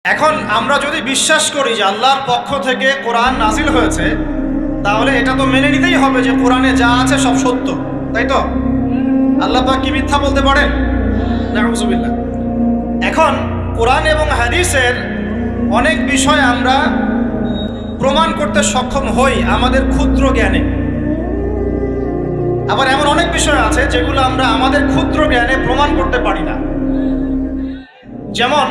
এখন আমরা যদি বিশ্বাস করি যে আল্লাহর পক্ষ থেকে কোরআন নাজিল হয়েছে, তাহলে এটা তো মেনে নিতেই হবে যে কোরআনে যা আছে সব সত্য, তাই তো? আল্লাহ পাক কি মিথ্যা বলতে পারেন? নাউযুবিল্লাহ। এখন কোরআন এবং হাদিসের অনেক বিষয় আমরা প্রমাণ করতে সক্ষম হই আমাদের ক্ষুদ্র জ্ঞানে। আবার এমন অনেক বিষয় আছে যেগুলো আমরা আমাদের ক্ষুদ্র জ্ঞানে প্রমাণ করতে পারি না। যেমন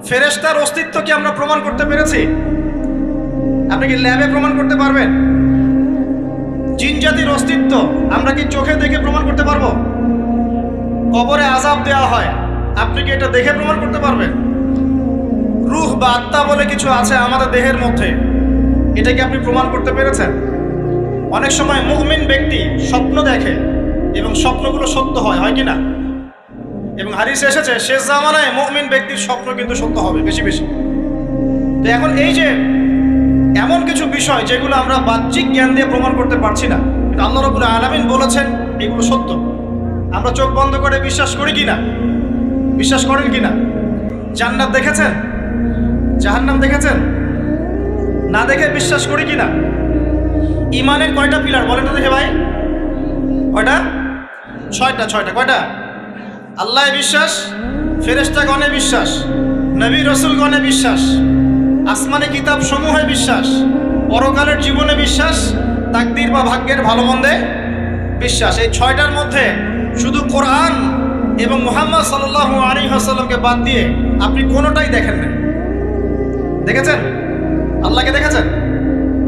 ফেরেশতার অস্তিত্ব কি আমরা প্রমাণ করতে পেরেছি? আপনি কি ল্যাবে প্রমাণ করতে পারবেন? জিন জাতির অস্তিত্ব আমরা কি চোখে দেখে প্রমাণ করতে পারবো? কবরে আযাব দেওয়া হয়, আপনি কি এটা দেখে প্রমাণ করতে পারবেন? রূহ বা আত্মা বলে কিছু আছে আমাদের দেহের মধ্যে, এটা কি আপনি প্রমাণ করতে পেরেছেন? অনেক সময় মুমিন ব্যক্তি স্বপ্ন দেখে এবং স্বপ্নগুলো সত্য হয়, হয় কি না? এবং হাদিসে এসেছে শেষ জামানায় মুমিন ব্যক্তির স্বপ্ন কিন্তু সত্য হবে বেশি বেশি। তো এখন এই যে এমন কিছু বিষয় যেগুলো আমরা বাহ্যিক জ্ঞান দিয়ে প্রমাণ করতে পারছি না, কিন্তু আল্লাহ রাব্বুল আলামিন বলেছেন এগুলো সত্য, আমরা চোখ বন্ধ করে বিশ্বাস করি কিনা? বিশ্বাস করেন কিনা? জান্নাত দেখেছেন? জাহান্নাম দেখেছেন? না দেখে বিশ্বাস করি কিনা? ইমানের কয়টা পিলার বলেন তো দেখে ভাই? কয়টা? ছয়টা। কয়টা? আল্লাহ বিশ্বাস, ফেরেশতাগণে বিশ্বাস, নবী রাসূলগণে বিশ্বাস, আসমানি কিতাব সমূহে বিশ্বাস, পরকালের জীবনে বিশ্বাস, তাকদীর বা ভাগ্যের ভালো মন্দে বিশ্বাস। এই ছয়টার মধ্যে শুধু কোরআন এবং মুহাম্মদ সাল্লাল্লাহু আলাইহি ওয়াসাল্লামকে বাদ দিয়ে আপনি কোনোটাই দেখেন না। দেখেছেন? আল্লাহকে দেখেছেন?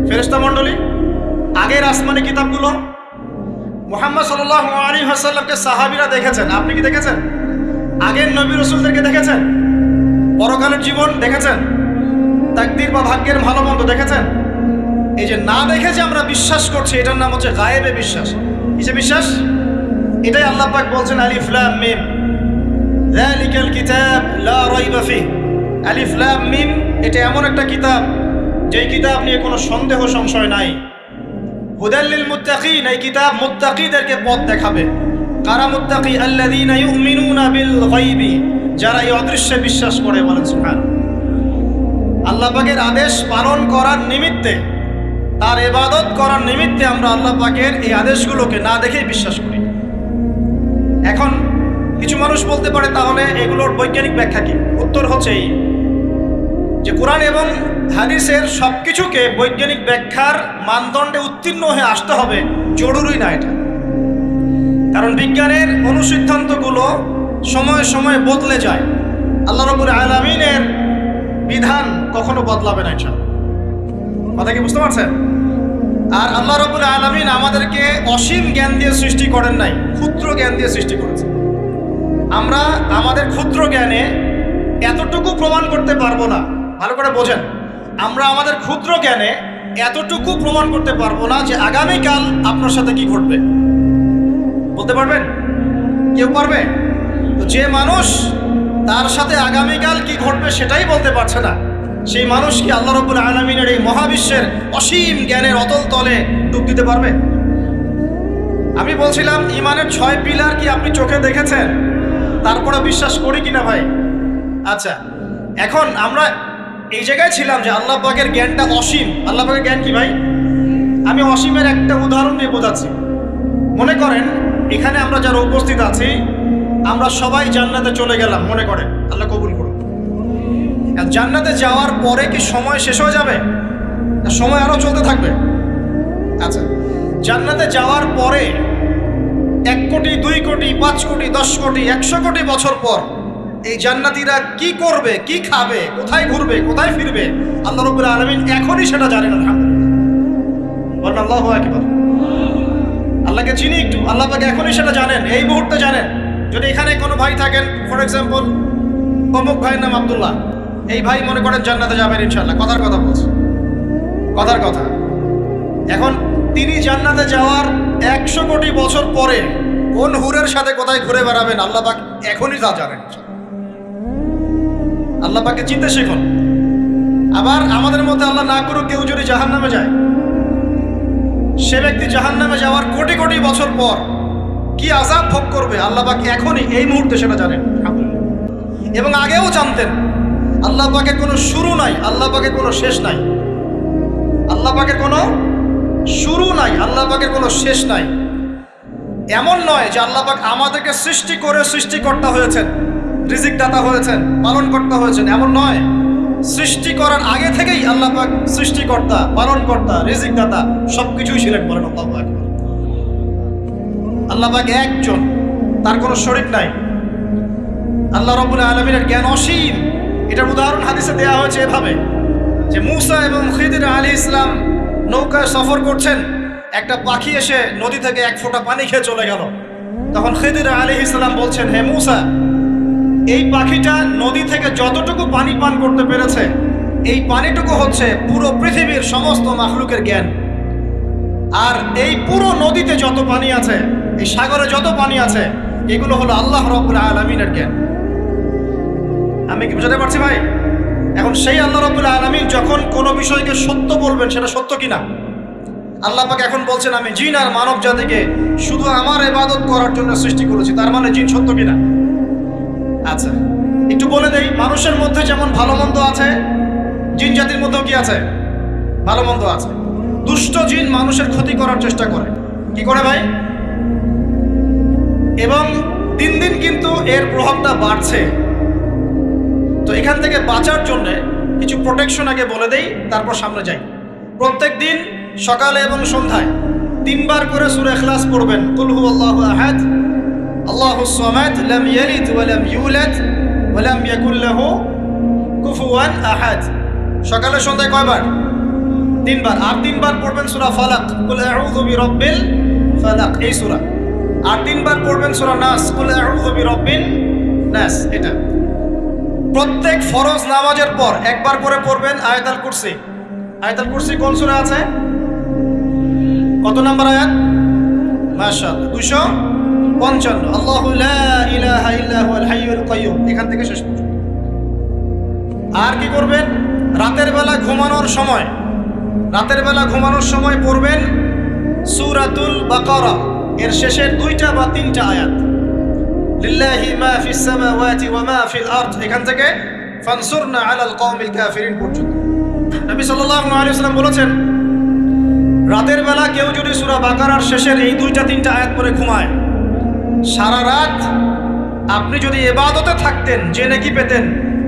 ফেরেশতা মণ্ডলী, আগের আসমানি কিতাবগুলো, মুহাম্মদ সাল্লাল্লাহু আলাইহি ওয়াসাল্লামকে সাহাবীরা দেখেছেন, আপনি কি দেখেছেন? আগের নবী রাসূলদেরকে দেখেছেন? পরকালের জীবন দেখেছেন? তাকদীর বা ভাগ্যের ভালো মন্দ দেখেছেন? এই যে না দেখে যে আমরা বিশ্বাস করছি, এটার নাম হচ্ছে গায়েবে বিশ্বাস। কিসে বিশ্বাস? এটাই আল্লাহ পাক বলছেন আলিফ লাম মিম যালিকাল কিতাব লা রাইবা ফিহ। আলিফ লাম মিম এটা এমন একটা কিতাব যেই কিতাব নিয়ে কোনো সন্দেহ সংশয় নাই। হুদাল লিল মুত্তাকিন, এই কিতাব মুত্তাকিদেরকে পথ দেখাবে। কারা মুত্তাকি? আল্লাযীনা ইউমিনুনা বিল গায়বি, যারা এই অদৃশ্যে বিশ্বাস করে। বলেন সুবহানাল্লাহ। আল্লাহ পাকের আদেশ পালন করার নিমিত্তে, তার ইবাদত করার নিমিত্তে আমরা আল্লাহ পাকের এই আদেশগুলোকে না দেখেই বিশ্বাস করি। এখন কিছু মানুষ বলতে পারে তাহলে এগুলোর বৈজ্ঞানিক ব্যাখ্যা কি? উত্তর হচ্ছে এই যে কোরআন এবং হাদিসের সব কিছুকে বৈজ্ঞানিক ব্যাখ্যার মানদণ্ডে উত্তীর্ণ হয়ে আসতে হবে জরুরি না এটা। কারণ বিজ্ঞানের অনুসিদ্ধান্তগুলো সময়ে সময়ে বদলে যায়। আল্লাহ রাব্বুল আলামিনের বিধান কখনো বদলাবে না, ইনশাআল্লাহ। কথা কি বুঝতে পারছেন? আর আল্লাহ রাব্বুল আলামিন আমাদেরকে অসীম জ্ঞান দিয়ে সৃষ্টি করেন নাই, ক্ষুদ্র জ্ঞান দিয়ে সৃষ্টি করেছেন। আমরা আমাদের ক্ষুদ্র জ্ঞানে এতটুকু প্রমাণ করতে পারবো না। ভালো করে বোঝেন, আমরা আমাদের ক্ষুদ্র জ্ঞানে এতটুকু প্রমাণ করতে পারবো না যে আগামীকাল আপনার সাথে কি ঘটবে। বলতে পারবেন? কেউ পারবে? তো যে মানুষ তার সাথে আগামীকাল কি ঘটবে সেটাই বলতে পারছে না, সেই মানুষ কি আল্লাহ রাব্বুল আলামিনের এই মহাবিশ্বের অসীম জ্ঞানের অতল তলে ডুব দিতে পারবে? আমি বলছিলাম ইমানের 6 পিলার কি আপনি চোখে দেখেছেন? তারপরে বিশ্বাস করি কিনা ভাই? আচ্ছা, এখন আমরা এই জায়গায় ছিলাম যে আল্লাহ পাকের জ্ঞানটা অসীম। আল্লাহ পাকের জ্ঞান কি ভাই? আমি অসীমের একটা উদাহরণ দিয়ে বোঝাচ্ছি। মনে করেন এখানে আমরা যারা উপস্থিত আছি, আমরা সবাই জান্নাতে চলে গেলাম, মনে করেন, আল্লাহ কবুল করুন। জান্নাতে যাওয়ার পরে কি সময় শেষ হয়ে যাবে? সময় আরো চলতে থাকবে? আচ্ছা, জান্নাতে যাওয়ার পরে 1 কোটি, 2 কোটি, 5 কোটি, 10 কোটি, 100 কোটি বছর পর এই জান্নাতীরা কি করবে, কি খাবে, কোথায় ঘুরবে, কোথায় ফিরবে, আল্লাহ রাব্বুল আলামিন এখনই সেটা জানেন। আলহামদুলিল্লাহ, বলেন আল্লাহু আকবার। আল্লাহকে চিনি একটু, আল্লাহ পাক এখনই সেটা জানেন, এই মুহূর্তে জানেন। যদি এখানে কোনো ভাই থাকেন, ফর এক্সাম্পল অমুক ভাইয়ের নাম আব্দুল্লাহ, এই ভাই মনে করেন জান্নাতে যাবেন ইনশাআল্লাহ, কথার কথা বলছি, কথার কথা। এখন তিনি জান্নাতে যাওয়ার 100 কোটি বছর পরে কোন হুরের সাথে কোথায় ঘুরে বেড়াবেন আল্লাহ পাক এখনই তা জানেন। আল্লাহ পাককে চিনতে শিখুন। আবার আমাদের মধ্যে আল্লাহ না করুক কেউ যদি জাহান্নামে যায়, সে ব্যক্তি জাহান্নামে যাওয়ার কোটি কোটি বছর পর কি আযাব ভোগ করবে আল্লাহ পাক এখনই এই মুহূর্তে সেটা জানেন। এবং আগেও জানতেন। আল্লাহ পাকের কোনো শুরু নাই, আল্লাহ পাকের কোনো শেষ নাই। আল্লাহ পাকের কোনো শুরু নাই, আল্লাহ পাকের কোনো শেষ নাই। এমন নয় যে আল্লাহ পাক আমাদেরকে সৃষ্টি করে সৃষ্টিকর্তা হয়েছেন, রিজিক দাতা হয়েছেন, পালন কর্তা হয়েছেন, এমন নয়। সৃষ্টি করার আগে থেকেই আল্লাহ পাক সৃষ্টিকর্তা, পালনকর্তা, রিজিক দাতা সবকিছুই ছিলেন। বলেন আল্লাহু আকবার। আল্লাহ পাক একজন, তার কোনো শরীক নাই। আল্লাহ রাব্বুল আলামিনের জ্ঞান অসীম। এটার উদাহরণ হাদিসে দেওয়া হয়েছে এভাবে যে মুসা এবং খিদির আলাইহিস সালাম নৌকায় সফর করছেন, একটা পাখি এসে নদী থেকে এক ফোঁটা পানি খেয়ে চলে গেল। তখন খিদির আলাইহিস সালাম বলছেন, হে মুসা, এই পাখিটা নদী থেকে যতটুকু পানি পান করতে পেরেছে, এই পানিটুকু হচ্ছে পুরো পৃথিবীর সমস্ত মাখলুকের জ্ঞান। আর এই পুরো নদীতে যত পানি আছে, এই সাগরে যত পানি আছে, এগুলো হলো আল্লাহ রাব্বুল আলামিনের জ্ঞান। আমি কি বুঝাতে পারছি ভাই? এখন সেই আল্লাহ রাব্বুল আলামিন যখন কোনো বিষয়কে সত্য বলবেন, সেটা সত্য কিনা? আল্লাহ পাক এখন বলছেন, আমি জিন আর মানব জাতিকে শুধু আমার ইবাদত করার জন্য সৃষ্টি করেছি, তার মানে জিন সত্য কিনা? আচ্ছা, একটু বলে দেই, মানুষের মধ্যে যেমন ভালো মন্দ আছে, জিন জাতির মধ্যেও কি আছে? ভালো মন্দ আছে। দুষ্ট জিন মানুষের ক্ষতি করার চেষ্টা করে। কি করে ভাই? এবং দিন দিন কিন্তু এর প্রভাবটা বাড়ছে। তো এখান থেকে বাঁচার জন্য কিছু প্রোটেকশন আগে বলে দেই, তারপর সামনে যাই। প্রত্যেক দিন সকালে এবং সন্ধ্যায় 3 বার করে সূরা ইখলাস পড়বেন। কুল হুয়াল্লাহু আহাদ, আল্লাহুস সামাদ, লাম ইয়ালিদ ওয়া লাম ইউলাদ ওয়া লাম ইয়াকুল লাহু কুফুয়ান আহাদ। সকালে সন্ধ্যায় কয়বার? 3 বার। আর 3 বার পড়বেন সূরা ফালাক, কুল আউযু বিরাব্বিল ফালাক, এই সূরা। আর 3 বার পড়বেন সূরা নাস, কুল আউযু বিরাব্বিন নাস। এটা প্রত্যেক ফরজ নামাজের পর একবার করে পড়বেন আয়াতুল কুরসি। আয়াতুল কুরসি কোন সূরা আছে? কত নম্বর আয়াত? মাশাআল্লাহ, 255। আল্লাহু লা ইলাহা ইল্লা হুয়াল হাইয়ুল কাইয়্যুম, এখান থেকে শেষ পর্যন্ত। আর কি করবেন? রাতের বেলা ঘুমানোর সময় পড়বেন সূরাতুল বাকারা, এর শেষের 2টা বা 3টা আয়াত। লিল্লাহি মা ফিস সামাওয়াতি ওয়া মা ফিল আরদ, এখান থেকে ফানসুরনা আলাল কওমিল কাফিরিন পর্যন্ত। নবী সাল্লাল্লাহু আলাইহি ওয়াসাল্লাম বলেছেন, রাতের বেলা কেউ যদি সূরা বাকারার শেষের এই 2টা 3টা আয়াত পড়ে ঘুমায়, সারা রাত আপনি যদি ইবাদতে থাকতেন, যে নেকি পেতেন,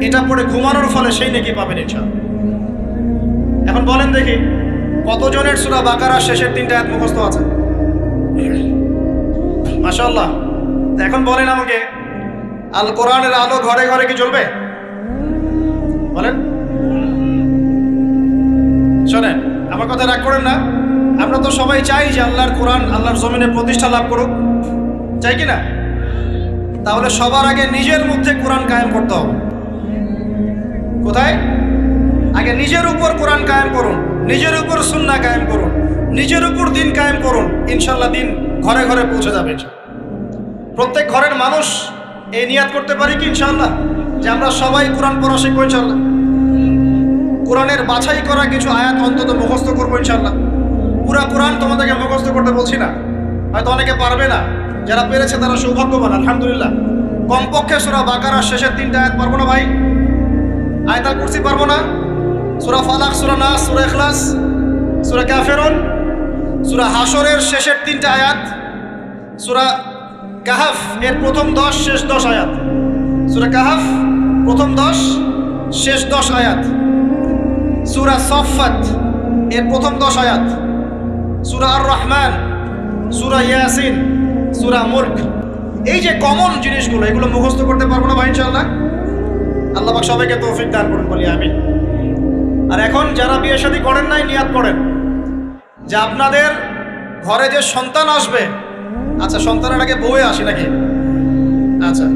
এটা পড়ে ঘুমানোর ফলে সেই নেকি পাবেন ইনশাআল্লাহ। এখন বলেন দেখি, কতজনের সূরা বাকারার শেষের 3টা আয়াত মুখস্থ আছে? মাশাআল্লাহ। এখন বলেন আমাকে, আল কোরআনের আলো ঘরে ঘরে কি জ্বলবে? বলেন। শোনেন, আমার কথা রাগ করেন না। আমরা তো সবাই চাই যে আল্লাহর কোরআন আল্লাহর জমিনে প্রতিষ্ঠা লাভ করুক, চাই কি না? তাহলে সবার আগে নিজের মধ্যে কোরআন কায়েম করতে হবে। কোথায়? আগে নিজের উপর কোরআন কায়েম করুন, নিজের উপর সুন্নাহ কায়েম করুন, নিজের উপর দিন কায়েম করুন। ইনশাআল্লাহ দিন ঘরে ঘরে পৌঁছে যাবে। প্রত্যেক ঘরের মানুষ এই নিয়াত করতে পারি কি ইনশাআল্লাহ যে আমরা সবাই কোরআন পড়া শিখবো ইনশাআল্লাহ? কোরআনের বাছাই করা কিছু আয়াত অন্তত মুখস্থ করবো ইনশাআল্লাহ। পুরা কোরআন তোমাদেরকে মুখস্থ করতে বলছি না, হয়তো অনেকে পারবে না, যারা পেরেছে তারা সৌভাগ্যবান, আলহামদুলিল্লাহ। কমপক্ষে সূরা বাকারার শেষের 3টা আয়াত পারবো না ভাই? আয়াতুল কুরসি পারবো না? সূরা ফালাক, সূরা নাস, সূরা ইখলাস, সূরা কাফিরুন, সূরা হাশরের শেষের 3টা আয়াত, সূরা কাহাফ এর প্রথম 10 শেষ 10 আয়াত, সূরা কাহাফ প্রথম 10 শেষ 10 আয়াত, সূরা সফফাত এর প্রথম 10 আয়াত, সূরা আর রহমান, সূরা ইয়াসিন, সূরা মুলক। এই যে কমন জিনিসগুলো, এগুলো মুখস্থ করতে পারবো না ভাই ইনশাআল্লাহ? আল্লাহ পাক সবাইকে তৌফিক দান করুন, বলি আমিন। আর এখন যারা বিয়ে শাদী করেন নাই, নিয়াত করেন যে আপনাদের ঘরে যে সন্তান আসবে, আচ্ছা সন্তানের আগে বউয়ে আসে নাকি? আচ্ছা,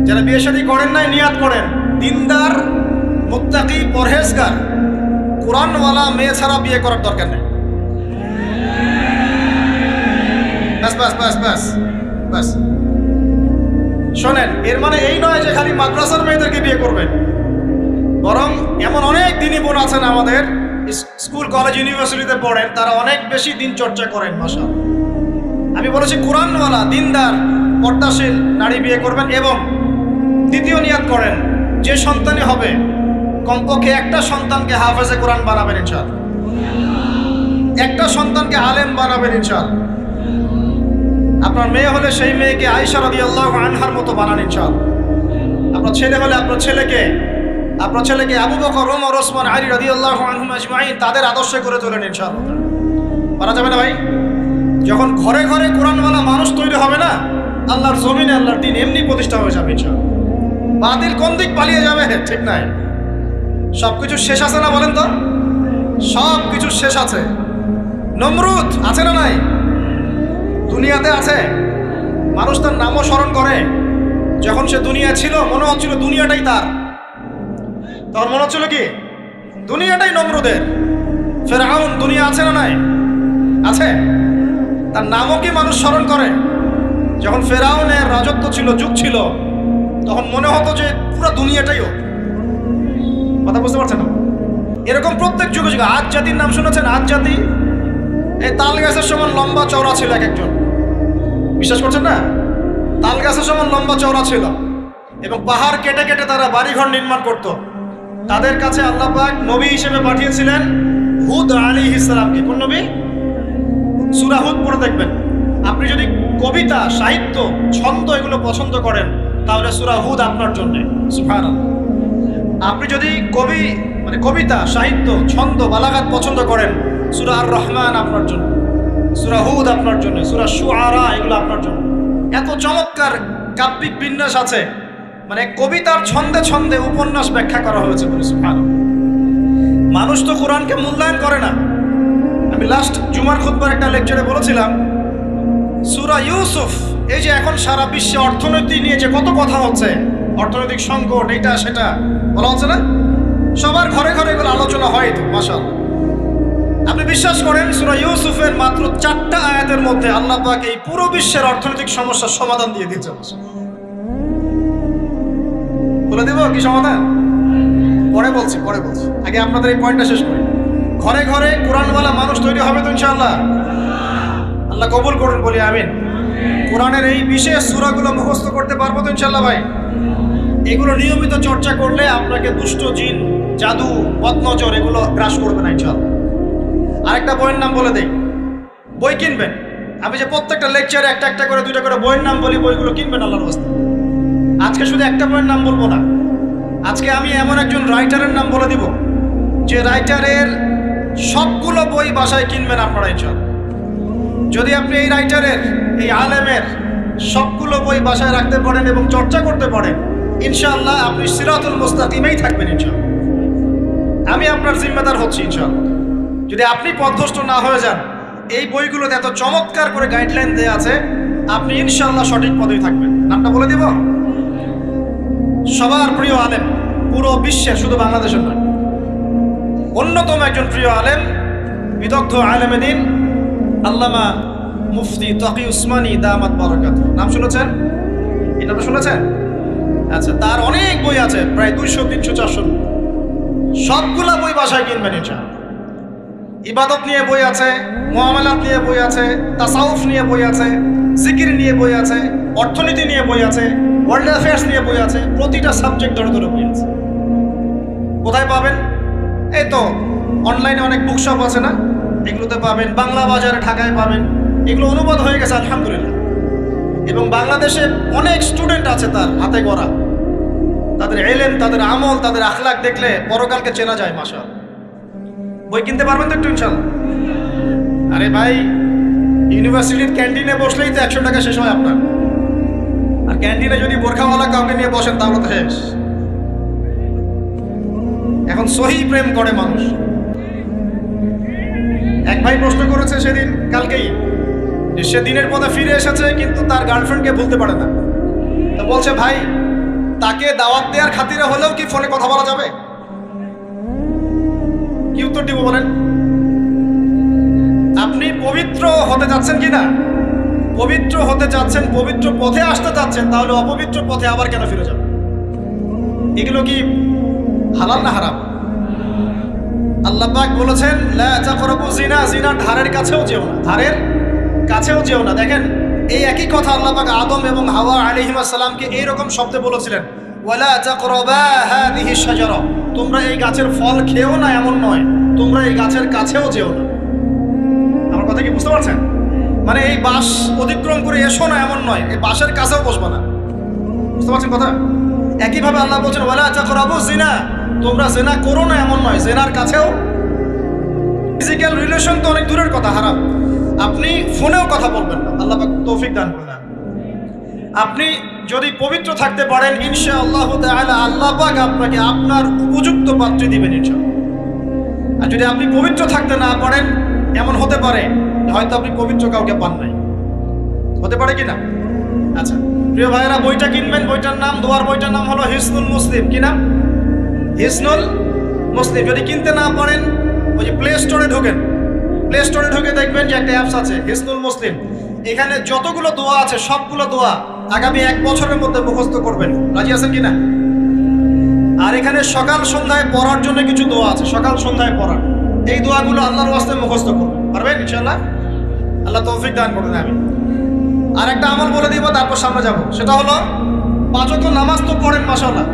যারা বিয়ে শাদী করেন নাই, নিয়াত করেন দিনদার, মুত্তাকি, পরহেজগার, কোরআনওয়ালা মেয়ে ছাড়া বিয়ে করার দরকার নেই। বাস বাস বাস বাস বাস। শোনেন, এর মানে এই নয় যে খালি মাদ্রাসার মেয়েদেরকে বিয়ে করবেন, বরং এমন অনেক দিনী বোন আছেন আমাদের স্কুল কলেজ ইউনিভার্সিটিতে পড়েন, তারা অনেক বেশি দিন চর্চা করেন। মাশাআল্লাহ। আমি বলেছি কোরআনওয়ালা দিনদার পর্দাশীল নারী বিয়ে করবেন। এবং দ্বিতীয় নিয়াত করেন, যে সন্তানই হবে কমপক্ষে একটা সন্তানকে হাফেজে কোরআন বানাবেন ইনশাআল্লাহ, একটা সন্তানকে আলেম বানাবেন ইনশাআল্লাহ। আপনার মেয়ে হলে সেই মেয়েকে আয়েশা রাদিয়াল্লাহু আনহার মতো বানান ইনশাআল্লাহ। আপনার ছেলে হলে আপনার ছেলেকে আবু বকর, ওমর, ওসমান, আলী রাদিয়াল্লাহু আনহুম আজমাইন তাদের আদর্শে করে তোলেন ইনশাআল্লাহ। পারা যাবে না ভাই? যখন ঘরে ঘরে কোরআনওয়ালা মানুষ তৈরি হবে না, আল্লাহর জমিনে আল্লাহর দ্বীন এমনি প্রতিষ্ঠা হয়ে যাবে ইনশাআল্লাহ। বাতিল কোন দিক পালিয়ে যাবে ঠিক নাই। সবকিছু শেষ আছে না বলেন তো? সব কিছু শেষ আছে। নমরুদ আছে না নাই? দুনিয়াতে আছে। মানুষ তার নামও স্মরণ করে। যখন সে দুনিয়া ছিল মনে হচ্ছিল দুনিয়াটাই তার, তখন মনে হচ্ছিল কি দুনিয়াটাই নমরুদের। ফেরাউন দুনিয়া আছে না নাই? আছে। তার নামও কি মানুষ স্মরণ করে? যখন ফেরাউনের রাজত্ব ছিল, যুগ ছিল, তখন মনে হতো যে পুরো দুনিয়াটাই ও। কথা বুঝতে পারছেন না? এরকম প্রত্যেক যুগে যুগে। আজ জাতির নাম শুনেছেন? আজ জাতি এই তাল গাছের সমান লম্বা চওড়া ছিল এক একজন। বিশ্বাস করছেন না? তাল গাছের সমান লম্বা চওড়া ছিল এবং পাহাড় কেটে কেটে তারা বাড়িঘর নির্মাণ করত। তাদের কাছে আল্লাহ পাক নবী হিসেবে পাঠিয়েছিলেন হুদ আলাইহিস সালামকে। কোন নবী? সূরা হুদ পড়ে দেখবেন। আপনি যদি কবিতা, সাহিত্য, ছন্দ এগুলো পছন্দ করেন তাহলে সূরা হুদ আপনার জন্য। সুবহানাল্লাহ। আপনি যদি কবিতা, সাহিত্য, ছন্দ, বালাগাত পছন্দ করেন, সূরা আর রহমান আপনার জন্য, সূরা হুদ আপনার জন্য, সূরা শুআরা এগুলো আপনার জন্য। এত চমৎকার কাব্যিক বিন্যাস আছে, মানে কবিতার ছন্দে ছন্দে উপন্যাস ব্যাখ্যা করা হয়েছে। সুবহানাল্লাহ। মানুষ তো কোরআনকে মূল্যায়ন করে না। আমি লাস্ট জুমার খুতবার একটা লেকচারে বলেছিলাম, সূরা ইউসুফ, এই যে এখন সারা বিশ্বে অর্থনীতি নিয়ে যে কত কথা হচ্ছে, অর্থনৈতিক সংকট, এইটা সেটা বলা হচ্ছে না, সবার ঘরে ঘরে এগুলো আলোচনা হয় তো মাশাআল্লাহ। আপনি বিশ্বাস করেন সূরা ইউসুফের মাত্র 4টা আয়াতের মধ্যে আল্লাহ পাক এই পুরো বিশ্বের অর্থনৈতিক সমস্যার সমাধান দিয়ে দিয়েছে। বলে দেব কি সমাধান? পরে বলছি। আগে আপনাদের এই পয়েন্টটা শেষ করি। ঘরে ঘরে কোরআনওয়ালা মানুষ তৈরি হবে তো ইনশাআল্লাহ। আল্লাহ কবুল করুন, বলি আমিন। কোরআনের এই বিশেষ সূরাগুলো মুখস্থ করতে পারবো তো ইনশাআল্লাহ ভাই? এগুলো নিয়মিত চর্চা করলে আপনাকে দুষ্ট জিন, জাদু, বদনজর এগুলো গ্রাস করবে না ইনশাআল্লাহ। আরেকটা বইয়ের নাম বলে দেই, বই কিনবেন। আমি যে প্রত্যেকটা লেকচারে একটা একটা করে 2টা করে বইয়ের নাম বলি, বইগুলো কিনবেন আল্লাহর রাস্তায়। আজকে শুধু একটা বইয়ের নাম বলবো না, আজকে আমি এমন একজন রাইটারের নাম বলে দিব যে রাইটারের সবগুলো বই বাসায় কিনবেন আপনারা ইনশাআল্লাহ। যদি আপনি এই রাইটারের, এই আলেমের সবগুলো বই বাসায় রাখতে পারেন এবং চর্চা করতে পারেন, ইনশাআল্লাহ আপনি সিরাতুল মুস্তাকিমেই থাকবেন ইনশাআল্লাহ। আমি আপনার জিম্মেদার হচ্ছি ইনশাআল্লাহ। যদি আপনি পথভ্রষ্ট না হয়ে যান, এই বইগুলোতে এত চমৎকার করে গাইডলাইন দেওয়া আছে, আপনি ইনশাআল্লাহ সঠিক পথেই থাকবেন। নামটা বলে দিব, সবার প্রিয় আলেম, পুরো বিশ্বের, শুধু বাংলাদেশের নয়, অন্যতম একজন প্রিয় আলেম, বিদগ্ধ আলেমে দ্বীন আল্লামা মুফতি তকি উসমানী দামাত বারাকাতুহু। নাম শুনেছেন? এটা তো শুনেছেন? আচ্ছা, তার অনেক বই আছে, প্রায় 200, 300, 400। সবগুলা বই বাসায় কিনবেন ইনশাআল্লাহ। ইবাদত নিয়ে বই আছে, মুআমালাত নিয়ে বই আছে, তাসাউফ নিয়ে বই আছে, জিকির নিয়ে বই আছে, অর্থনীতি নিয়ে বই আছে, ওয়ার্ল্ড অ্যাফেয়ার্স নিয়ে বই আছে, প্রতিটা সাবজেক্ট ধরে ধরে বই আছে। কোথায় পাবেন? এই তো অনলাইনে অনেক বুকশপ আছে না, এগুলোতে পাবেন। বাংলা বাজারে ঢাকায় পাবেন। এগুলো অনুবাদ হয়ে গেছে আলহামদুলিল্লাহ। এবং বাংলাদেশে অনেক স্টুডেন্ট আছে তার হাতে গড়া। তাদের ইলম, তাদের আমল, তাদের আখলাক দেখলে পরকালকে চেনা যায় মাশাআল্লাহ। বই কিনতে পারবেন তো একটু ইনশাআল্লাহ? আরে ভাই, ইউনিভার্সিটির ক্যান্টিনে বসলেই তো 100 টাকা শেষ হয় আপনার। আর ক্যান্টিনে যদি বোরখাওয়ালা কাউকে নিয়ে বসেন তাহলে তো শেষ। এখন সহি প্রেম করে মানুষ। এক ভাই প্রশ্ন করেছে সেদিন, কালকেই, যে সে দিনের পথে ফিরে এসেছে কিন্তু তার গার্লফ্রেন্ডকে ভুলতে পারে না। তো বলছে, ভাই তাকে দাওয়াত দেওয়ার খাতিরে হলেও কি ফোনে কথা বলা যাবে? কি উত্তর দিব বলেন? আপনি পবিত্র হতে যাচ্ছেন কিনা? পবিত্র হতে যাচ্ছেন, পবিত্র পথে আসতে যাচ্ছেন, তাহলে অপবিত্র পথে আবার কেন ফিরে যাবেন? এগুলো কি হালাল না হারাম? আল্লাহ পাক বলেছেন, লা তাকরাবু জিনা, জিনার ধারের কাছেও যেও না, ধারের কাছেও যেও না। দেখেন, এই একই কথা আল্লাহ পাক আদম এবং হাওয়া আলাইহিস সালামকে এইরকম শব্দে বলেছিলেন, ওয়ালা তাকরাবা হাযিহি শাজারা, তোমরা এই গাছের ফল খেও না এমন নয়, তোমরা এই গাছের কাছেও যেও না। আমার কথা কি বুঝতে পারছেন? মানে এই বাঁশ অতিক্রম করে এসো না এমন নয়, এই বাঁশের কাছেও বসবা না। বুঝতে পারছেন কথা? একইভাবে আল্লাহ বলছেন ওয়ালা তাকরাবু জিনা, তোমরা জিনা করো না এমন নয়, জিনার কাছেও। ফিজিক্যাল রিলেশন তো অনেক দূরের কথা, হারাম। আপনি ফোনেও কথা বলবেন না, আল্লাহ পাক তৌফিক দান করেন। আপনি যদি পবিত্র থাকতে পারেন ইনশাআল্লাহ তাআলা আল্লাহ পাক আপনাকে আপনার উপযুক্ত পাত্রী দিবেন ইনশাআল্লাহ। আর যদি আপনি পবিত্র থাকতে না পারেন, এমন হতে পারে হয়তো আপনি পবিত্র কাউকে পান নাই, হতে পারে কিনা? আচ্ছা প্রিয় ভাইয়েরা, বইটা কিনবেন, বইটার নাম, দোয়ার বইটার নাম হলো হিসনুল মুসলিম। কি নাম? হিসনুল মুসলিম। যদি কিনতে না পারেন ওই যে প্লে স্টোরে ঢোকেন, প্লে স্টোরে ঢুকে দেখবেন যে একটা অ্যাপস আছে হিসনুল মুসলিম। এখানে যতগুলো দোয়া আছে সবগুলো দোয়া আগামী 1 বছরের মধ্যে মুখস্থ করবেন। রাজি আছেন কিনা? আর এখানে সকাল সন্ধ্যায় পড়ার জন্য কিছু দোয়া আছে, সকাল সন্ধ্যায় পড়ার। এই দোয়াগুলো আল্লাহর ওয়াস্তে মুখস্থ করবেন, পারবেন ইনশাআল্লাহ? আল্লাহ তৌফিক দান করবেন। আমি আর একটা আমল বলে দিব, তারপর সামনে যাব। সেটা হলো 5 ওয়াক্ত নামাজ তো পড়েন মাশাআল্লাহ,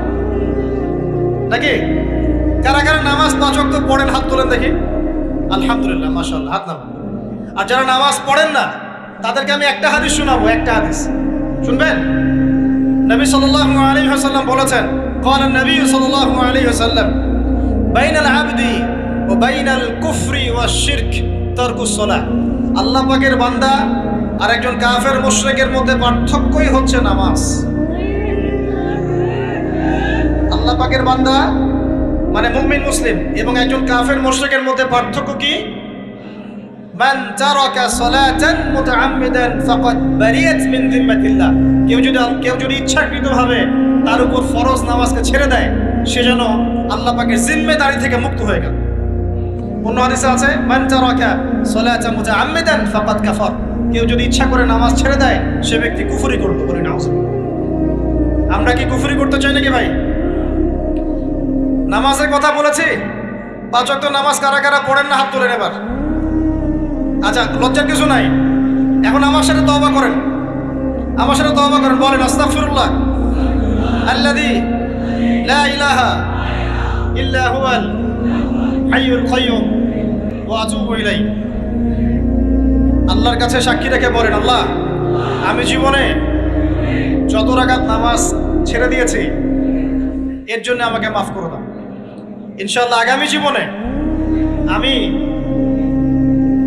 নাকি? কারা কারা নামাজ 5 ওয়াক্ত পড়েন হাত তোলেন দেখি। আলহামদুলিল্লাহ মাশাআল্লাহ, হাত নামান। আর যারা নামাজ পড়েন না তাদেরকে আমি একটা হাদিস শোনাবো, একটা হাদিস শুনবেন। নবী সাল্লাল্লাহু আলাইহি ওয়াসাল্লাম বলেছেন, قال النبي صلى الله عليه وسلم بين العبد وبين الكفر والشرك ترك الصلاة। আল্লাহ পাকের বান্দা আর একজন কাফের মুশরিকের মধ্যে পার্থক্যই হচ্ছে নামাজ। আল্লাহ পাকের বান্দা মানে মুমিন মুসলিম এবং একজন কাফের মুশরিকের মধ্যে পার্থক্য কি? মান তারাকা সালাতান মুতাআম্মিদান ফাকাদ বারিয়াত মিন যিম্মাতিল্লাহ। কেউ যদি ইচ্ছাকৃতভাবে তার উপর ফরজ নামাজকে ছেড়ে দেয়, সে যেন আল্লাহ পাকের জিম্মেদারি থেকে মুক্ত হয়ে গেল। অন্য হাদিসে আছে মান তারাকা সালাতান মুতাআম্মিদান ফাকাদ কাফার। কেউ যদি ইচ্ছা করে নামাজ ছেড়ে দেয়, সে ব্যক্তি কুফরি করতে পারে। নাউজুবিল্লাহ। আমরা কি কুফরি করতে চাই নাকি ভাই? নামাজের কথা বলেছি, 5 ওয়াক্ত নামাজ কারা কারা পড়েন না হাত তোলেন এবার। আচ্ছা লজ্জার কিছু নাই, এখন আমার সাথে তওবা করেন, আমার সাথে তওবা করেন, বলেন আস্তাগফিরুল্লাহ আল্লাযী লা ইলাহা ইল্লা হুয়াল হাইয়ুল কাইয়্যুম ওয়া আতুবু ইলাইহি। আল্লাহর কাছে সাক্ষী রেখে বলেন, আল্লাহ আমি জীবনে যত রাকাত নামাজ ছেড়ে দিয়েছি এর জন্য আমাকে মাফ করে দাও। ইনশাআল্লাহ আগামী জীবনে আমি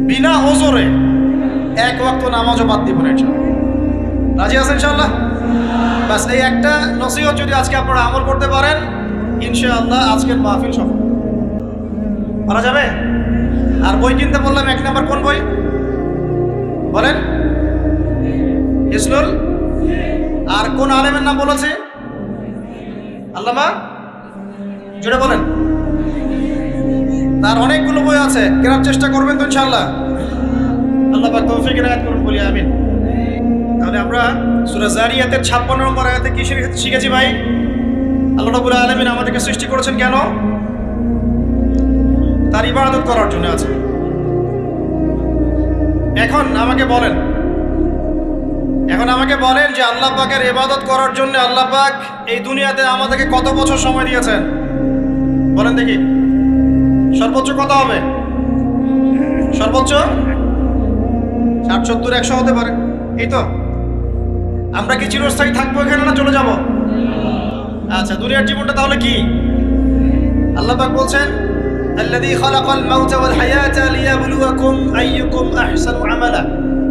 বিনা ওজরে 1 ওয়াক্ত নামাজও বাদ দিব না ইনশাআল্লাহ। রাজি আছেন ইনশাআল্লাহ? বাস এই একটা নসিহত যদি আজকে আপনারা আমল করতে পারেন ইনশাআল্লাহ আজকের মাহফিল সফল। পারা যাবে? আর বই কিনতে বললাম 1 নাম্বার কোন বই বলেন? হিসনুল। আর কোন আলেমের নাম বলেছে? আল্লামা, জোরে বলেন। তার অনেকগুলো বই আছে, কেনার চেষ্টা করবেন তো ইনশাআল্লাহ। আল্লাহ পাক তৌফিক এনায়েত করুন, বলি আমিন। তাহলে আমরা সূরা যারিয়াতের 56 নম্বর আয়াতে কি শিখেছি ভাই? আল্লাহ রাব্বুল আলামিন আমাদেরকে সৃষ্টি করেছেন কেন? তার ইবাদত করার জন্য আছে। এখন আমাকে বলেন যে আল্লাহ পাকের ইবাদত করার জন্য আল্লাহ পাক এই দুনিয়াতে আমাদেরকে কত বছর সময় দিয়েছেন বলেন দেখি। সর্বোচ্চ কত হবে? সর্বোচ্চ 60, 70, 100 হতে পারে। এই তো। আমরা কি চিরস্থায়ী থাকবো এখানে না চলে যাব? আচ্ছা দুনিয়ার জীবনটা তাহলে কি? আল্লাহ পাক বলছেন আল্লাযী খালাকাল মাউতা ওয়াল হায়াতা লিয়াবলুয়াকুম আইয়ুকুম আহসানু আমালা।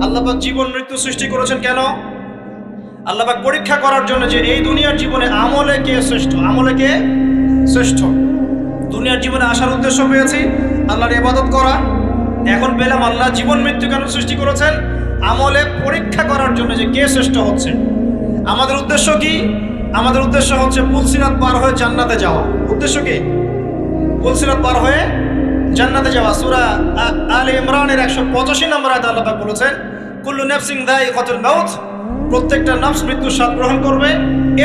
আল্লাহ পাক জীবন মৃত্যু সৃষ্টি করেছেন কেন? আল্লাহ পাক পরীক্ষা করার জন্য যে এই দুনিয়ার জীবনে আমলে কে শ্রেষ্ঠ, আমলে কে শ্রেষ্ঠ। দুনিয়ার জীবনে আসার উদ্দেশ্য পেয়েছি আল্লাহর ইবাদত করা, এখন পেলাম আল্লাহ জীবন মৃত্যু কেন সৃষ্টি করেছেন? আমলে পরীক্ষা করার জন্য যে কে শ্রেষ্ঠ হচ্ছে। আমাদের উদ্দেশ্য কি? আমাদের উদ্দেশ্য হচ্ছে পুলসিরাত পার হয়ে জান্নাতে যাওয়া। উদ্দেশ্য কি? পুলসিরাত পার হয়ে জান্নাতে যাওয়া। সূরা আলে ইমরানের 185 নম্বর আয়াতে আল্লাহ পাক বলেছেন কুল্লু নাফসিন যায়িকাতুল মাউত, প্রত্যেকটা নফস মৃত্যুর স্বাদ গ্রহণ করবে।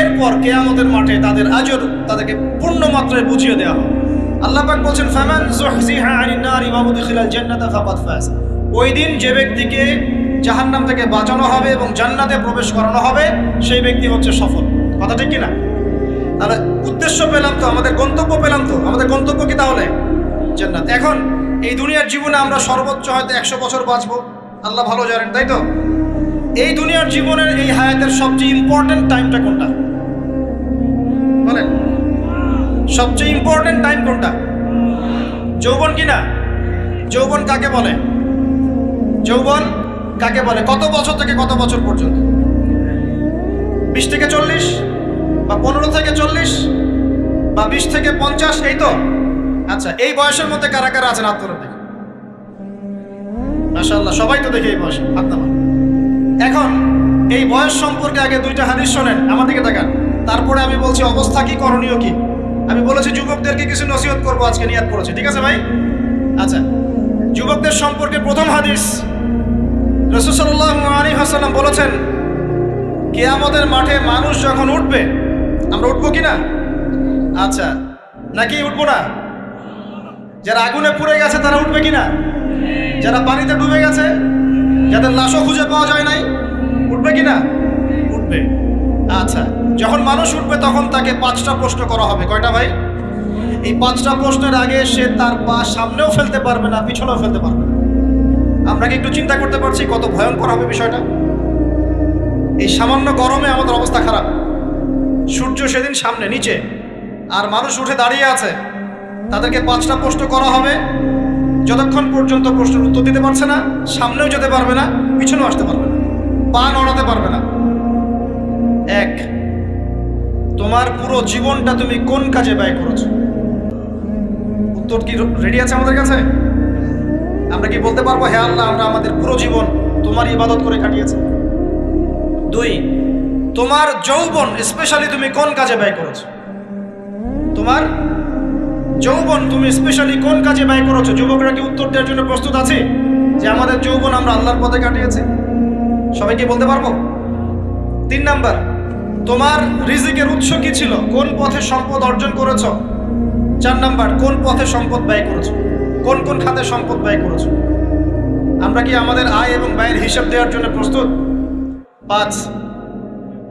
এরপর কিয়ামতের মাঠে তাদের আজর তাদেরকে পূর্ণ মাত্রায় বুঝিয়ে দেওয়া হবে। আল্লাহ পাক বলেন ফামান যুহজিহা আনিন নারি ওয়া উদখিলাল জান্নাতা ফাকাদ ফাজ। ওই দিন যে ব্যক্তিকে জাহান্নাম থেকে বাঁচানো হবে এবং জান্নাতে প্রবেশ করানো হবে সেই ব্যক্তি হচ্ছে সফল। কথা ঠিক কিনা? তাহলে উদ্দেশ্য পেলাম তো, আমাদের গন্তব্য পেলাম তো। আমাদের গন্তব্য কি তাহলে? জান্নাত। এখন এই দুনিয়ার জীবনে আমরা সর্বোচ্চ হয়তো 100 বছর বাঁচবো, আল্লাহ ভালো জানেন, তাই তো? এই দুনিয়ার জীবনের এই হায়াতের সবচেয়ে ইম্পর্টেন্ট টাইমটা কোনটা বলেন? সবচেয়ে ইম্পর্টেন্ট টাইম কোনটা? যৌবন কিনা? যৌবন কাকে বলে? যৌবন কাকে বলে? কত বছর থেকে কত বছর পর্যন্ত? 20 থেকে 40 বা 15 থেকে 40 বা 20 থেকে 50, এই তো? আচ্ছা, এই বয়সের মধ্যে কারা কারা আছেন হাত তুলে দেখি। মাশাআল্লাহ, সবাই তো দেখি এই বয়সে হাত নামান। এখন এই বয়স সম্পর্কে আগে 2টা হাদিস শোনেন, আমার দিকে তাকান, তারপরে আমি বলছি অবস্থা কি, করণীয় কি। আমি বলেছি যুবকদেরকে কিছু নসিহত করবো আজকে, নিয়াত করেছি, ঠিক আছে ভাই? আচ্ছা, যুবকদের সম্পর্কে প্রথম হাদিস, রাসূল সাল্লাল্লাহু আলাইহি ওয়াসাল্লাম বলেছেন, কিয়ামতের মাঠে মানুষ যখন উঠবে, আমরা উঠবো কিনা? আচ্ছা, নাকি উঠবো না? যারা আগুনে পুড়ে গেছে তারা উঠবে কিনা? যারা পানিতে ডুবে গেছে, যাদের লাশও খুঁজে পাওয়া যায় নাই, উঠবে কিনা? উঠবে। আচ্ছা, যখন মানুষ উঠবে তখন তাকে 5টা প্রশ্ন করা হবে। কয়টা ভাই? এই 5টা প্রশ্নের আগে সে তার পা সামনেও ফেলতে পারবে না, পিছনেও ফেলতে পারবে না। আমরা কি একটু চিন্তা করতে পারছি কত ভয়ঙ্কর হবে বিষয়টা? এই সামান্য গরমে আমাদের অবস্থা খারাপ, সূর্য সেদিন সামনে নিচে, আর মানুষ উঠে দাঁড়িয়ে আছে, তাদেরকে 5টা প্রশ্ন করা হবে। যতক্ষণ পর্যন্ত প্রশ্নের উত্তর দিতে পারছে না, সামনেও যেতে পারবে না, পিছনেও আসতে পারবে না, পা নড়াতে পারবে না। 1, তোমার পুরো জীবনটা তুমি কোন কাজে ব্যয় করেছো? উত্তর কি রেডি আছে আমাদের কাছে? আমরা কি বলতে পারবো, হে আল্লাহ, আমরা আমাদের পুরো জীবন তোমার ইবাদত করে কাটিয়েছি? 2, তোমার যৌবন স্পেশালি তুমি কোন কাজে ব্যয় করেছো? তোমার যৌবন তুমি স্পেশালি কোন কাজে ব্যয় করেছো? যুবকরা কি উত্তর দেওয়ার জন্য প্রস্তুত আছে যে আমাদের যৌবন আমরা আল্লাহর পথে কাটিয়েছি? সবাইকে বলতে পারবো? 3 নাম্বার, তোমার রিজিকের উৎস কি ছিল? কোন পথে সম্পদ অর্জন করেছো? 4 নাম্বার, কোন পথে সম্পদ ব্যয় করেছো? কোন কোন খাতে সম্পদ ব্যয় করেছো? আমরা কি আমাদের আয় এবং ব্যয়ের হিসাব দেওয়ার জন্য প্রস্তুত? 5,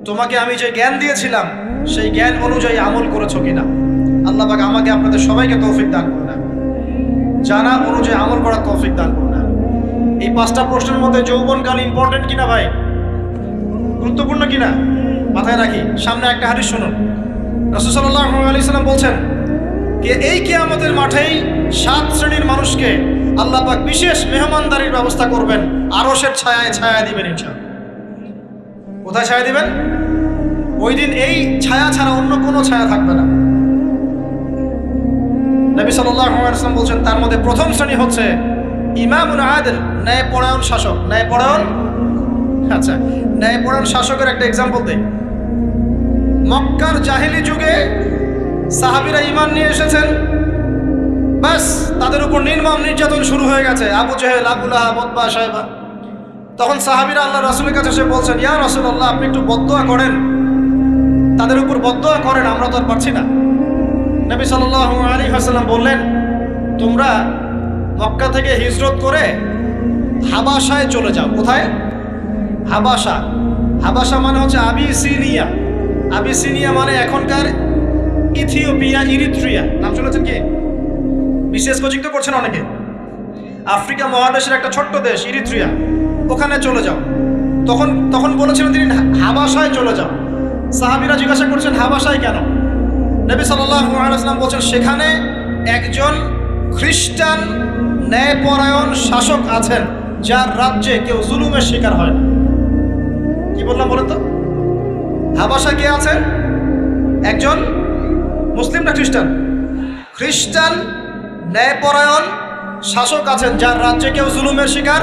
তোমাকে আমি যে জ্ঞান দিয়েছিলাম সেই জ্ঞান অনুযায়ী আমল করেছো কিনা? আল্লাহ পাক আমাকে আপনাদের সবাইকে তৌফিক দান করুন, জানা অনুযায়ী আমল করার তৌফিক দান করুন। এই 5টা প্রশ্নের মধ্যে যৌবনকাল ইম্পর্টেন্ট কিনা ভাই? গুরুত্বপূর্ণ কিনা? মাথায় রাখি। সামনে একটা হাদিস শুনুন, রাসূল সাল্লাল্লাহু আলাইহি ওয়াসাল্লাম বলছেন যে এই কিয়ামতের মাঠেই 7 শ্রেণীর মানুষকে আল্লাহ পাক বিশেষ মেহমানদারির ব্যবস্থা করবেন, আরশের ছায়ায় ছায়া দিবেন ইনশাআল্লাহ। কোথায় ছায়া দিবেন? ওই দিন এই ছায়া ছাড়া অন্য কোনো ছায়া থাকবে না। নবী সাল্লাল্লাহু আলাইহি ওয়াসাল্লাম বলছেন তার মধ্যে প্রথম শ্রেণী হচ্ছে ইমামুন আদিল, ন্যায়পরায়ণ শাসক। ন্যায়পরায়ণ, আচ্ছা, ন্যায়পরায়ণ শাসকের একটা এক্সাম্পল দেই। মক্কার জাহেলি যুগে সাহাবীরা ঈমান নিয়ে এসেছেন, বাস তাদের উপর নির্মম নির্যাতন শুরু হয়ে গেছে, আবু জেহেল, আবু লাহাব, উতবা, শায়বা। তখন সাহাবীরা আল্লাহ রাসূলের কাছে এসে বলছেন, ইয়া রাসূলুল্লাহ, আপনি একটু বদদোয়া করেন, তাদের উপর বদদোয়া করেন, আমরা তো আর পারছি না। নবী সাল্লাল্লাহু আলাইহি ওয়াসাল্লাম বললেন, তোমরা মক্কা থেকে হিজরত করে হাবাসায় চলে যাও। কোথায়? হাবাসা। হাবাসা মানে হচ্ছে আবিসিনিয়া। আবিসিনিয়া মানে এখনকার ইথিওপিয়া, ইরিত্রিয়া। নাম শুনেছেন কি? বিশেষ কোচিং তো করছেন অনেকে। আফ্রিকা মহাদেশের একটা ছোট্ট দেশ ইরিত্রিয়া, ওখানে চলে যাও। তখন বলেছিলেন তিনি হাবাসায় চলে যাও। সাহাবীরা জিজ্ঞাসা করছেন হাবাসায় কেন? নবী সাল্লাল্লাহু আলাইহি ওয়াসাল্লাম বলছেন সেখানে একজন খ্রিস্টান ন্যায়পরায়ণ শাসক আছেন যার রাজ্যে কেউ জুলুমের শিকার হয় না। কি বললাম বলেন তো? হাবাসা কে আছেন? একজন মুসলিম না খ্রিস্টান? খ্রিস্টান ন্যায়পরায়ণ শাসক আছেন যার রাজ্যে কেউ জুলুমের শিকার,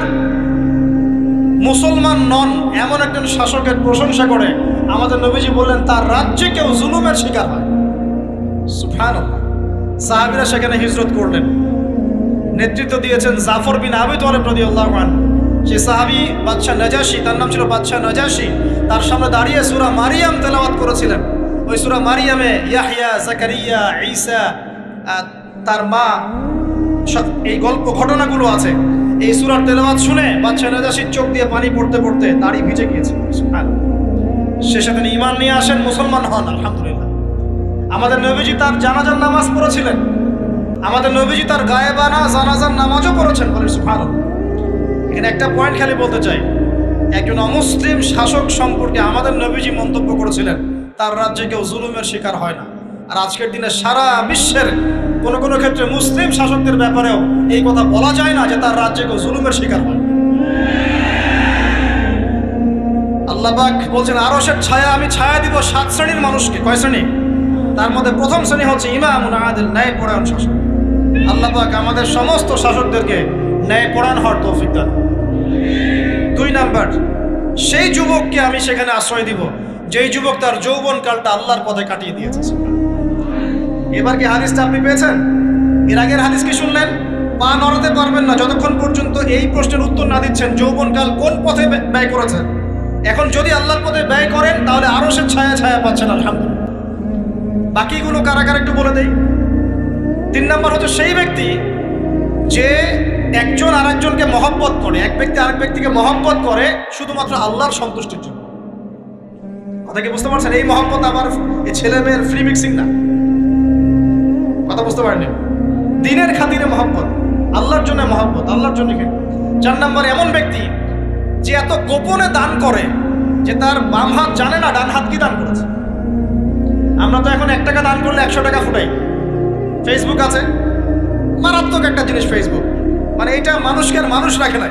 মুসলমান নন এমন একজন শাসকের প্রশংসা করে আমাদের নবীজি বললেন তার রাজ্যে কেউ জুলুমের শিকার হয়। সুবহানাল্লাহ। সাহাবীরা সেখানে হিজরত করলেন, নেতৃত্ব দিয়েছেন জাফর বিন আবি তালিব রাদিয়াল্লাহু আনহু। সেই সাহাবী বাদশা নাজাশী, তার নাম ছিল বাদশা নাজাশী, তার সামনে দাঁড়িয়ে সূরা মারিয়াম তেলাওয়াত করেছিলেন। ওই সূরা মারিয়ামে ইয়াহইয়া, জাকারিয়া, ঈসা, তার মা, এই গল্প ঘটনাগুলো আছে। এই সূরার তেলাওয়াত শুনে বাদশা নাজাশীর চোখ দিয়ে পানি পড়তে পড়তে দাড়ি ভিজে গিয়েছে। সুবহানাল্লাহ। শেষে তিনি ঈমান নিয়ে আসেন, মুসলমান হন, আলহামদুলিল্লাহ। আমাদের নবীজি তার জানাজার নামাজ পড়েছিলেন, আমাদের নবীজি তার গায়েবানা জানাজার নামাজও পড়েছেন। বলে সুবহানাল্লাহ। এখানে একটা পয়েন্ট খালি বলতে চাই, একজন অমুসলিম শাসক সম্পর্কে আমাদের নবীজি মন্তব্য করেছিলেন তার রাজ্যে কেউ জুলুমের শিকার হয় না। আর আজকের দিনে সারা বিশ্বের কোনো কোনো ক্ষেত্রে মুসলিম শাসকদের ব্যাপারেও এই কথা বলা যায় না যে তার রাজ্যে কেউ জুলুমের শিকার হয়। আল্লাহ পাক বলছেন আরশের ছায়া আমি ছায়া দিব 7 শ্রেণীর মানুষকে। কয় শ্রেণী? তার মধ্যে প্রথম শ্রেণী হচ্ছে ইমামুন আদিল, ন্যায়পরায়ণ শাসক। আল্লাহ পাক আমাদের সমস্ত শাসকদেরকে ন্যায়পরায়ণ হওয়ার তৌফিক দান। 2 নাম্বার, সেই যুবককে আমি সেখানে আশ্রয় দিব যেই যুবক তার যৌবনকালটা আল্লাহর পথে কাটিয়ে দিয়েছে। এবার কি হাদিসটা আপনি পেয়েছেন? এর আগের হাদিস কি শুনলেন? পা নড়াতে পারবেন না যতক্ষণ পর্যন্ত এই প্রশ্নের উত্তর না দিচ্ছেন যৌবনকাল কোন পথে ব্যয় করেছেন। এখন যদি আল্লাহর পথে ব্যয় করেন তাহলে আরশের ছায়া ছায়া পাচ্ছেন আলহামদুলিল্লাহ। বাকিগুলো কারা কারা একটু বলে দেই। 3 নাম্বার হচ্ছে সেই ব্যক্তি যে একজন আরেকজনকে মহব্বত করে, এক ব্যক্তি আরেক ব্যক্তিকে মহব্বত করে শুধুমাত্র আল্লাহর সন্তুষ্টির জন্য। কথা কি বুঝতে পারছেন? এই মহব্বত আবার এই ছেলে মেয়ের ফ্রি মিক্সিং না। কথা বুঝতে পারেনি? দিনের খাতিরে মহব্বত, আল্লাহর জন্য মহব্বত, আল্লাহর জন্য। 4 নাম্বার এমন ব্যক্তি যে এত গোপনে দান করে যে তার বাম হাত জানে না ডান হাত কি দান করেছে। আমরা তো এখন 1 টাকা দান করলে 100 টাকা ফুটাই। ফেসবুক আছে, মারাত্মক একটা জিনিস ফেসবুক, মানে এটা মানুষকে আর মানুষ রাখে না।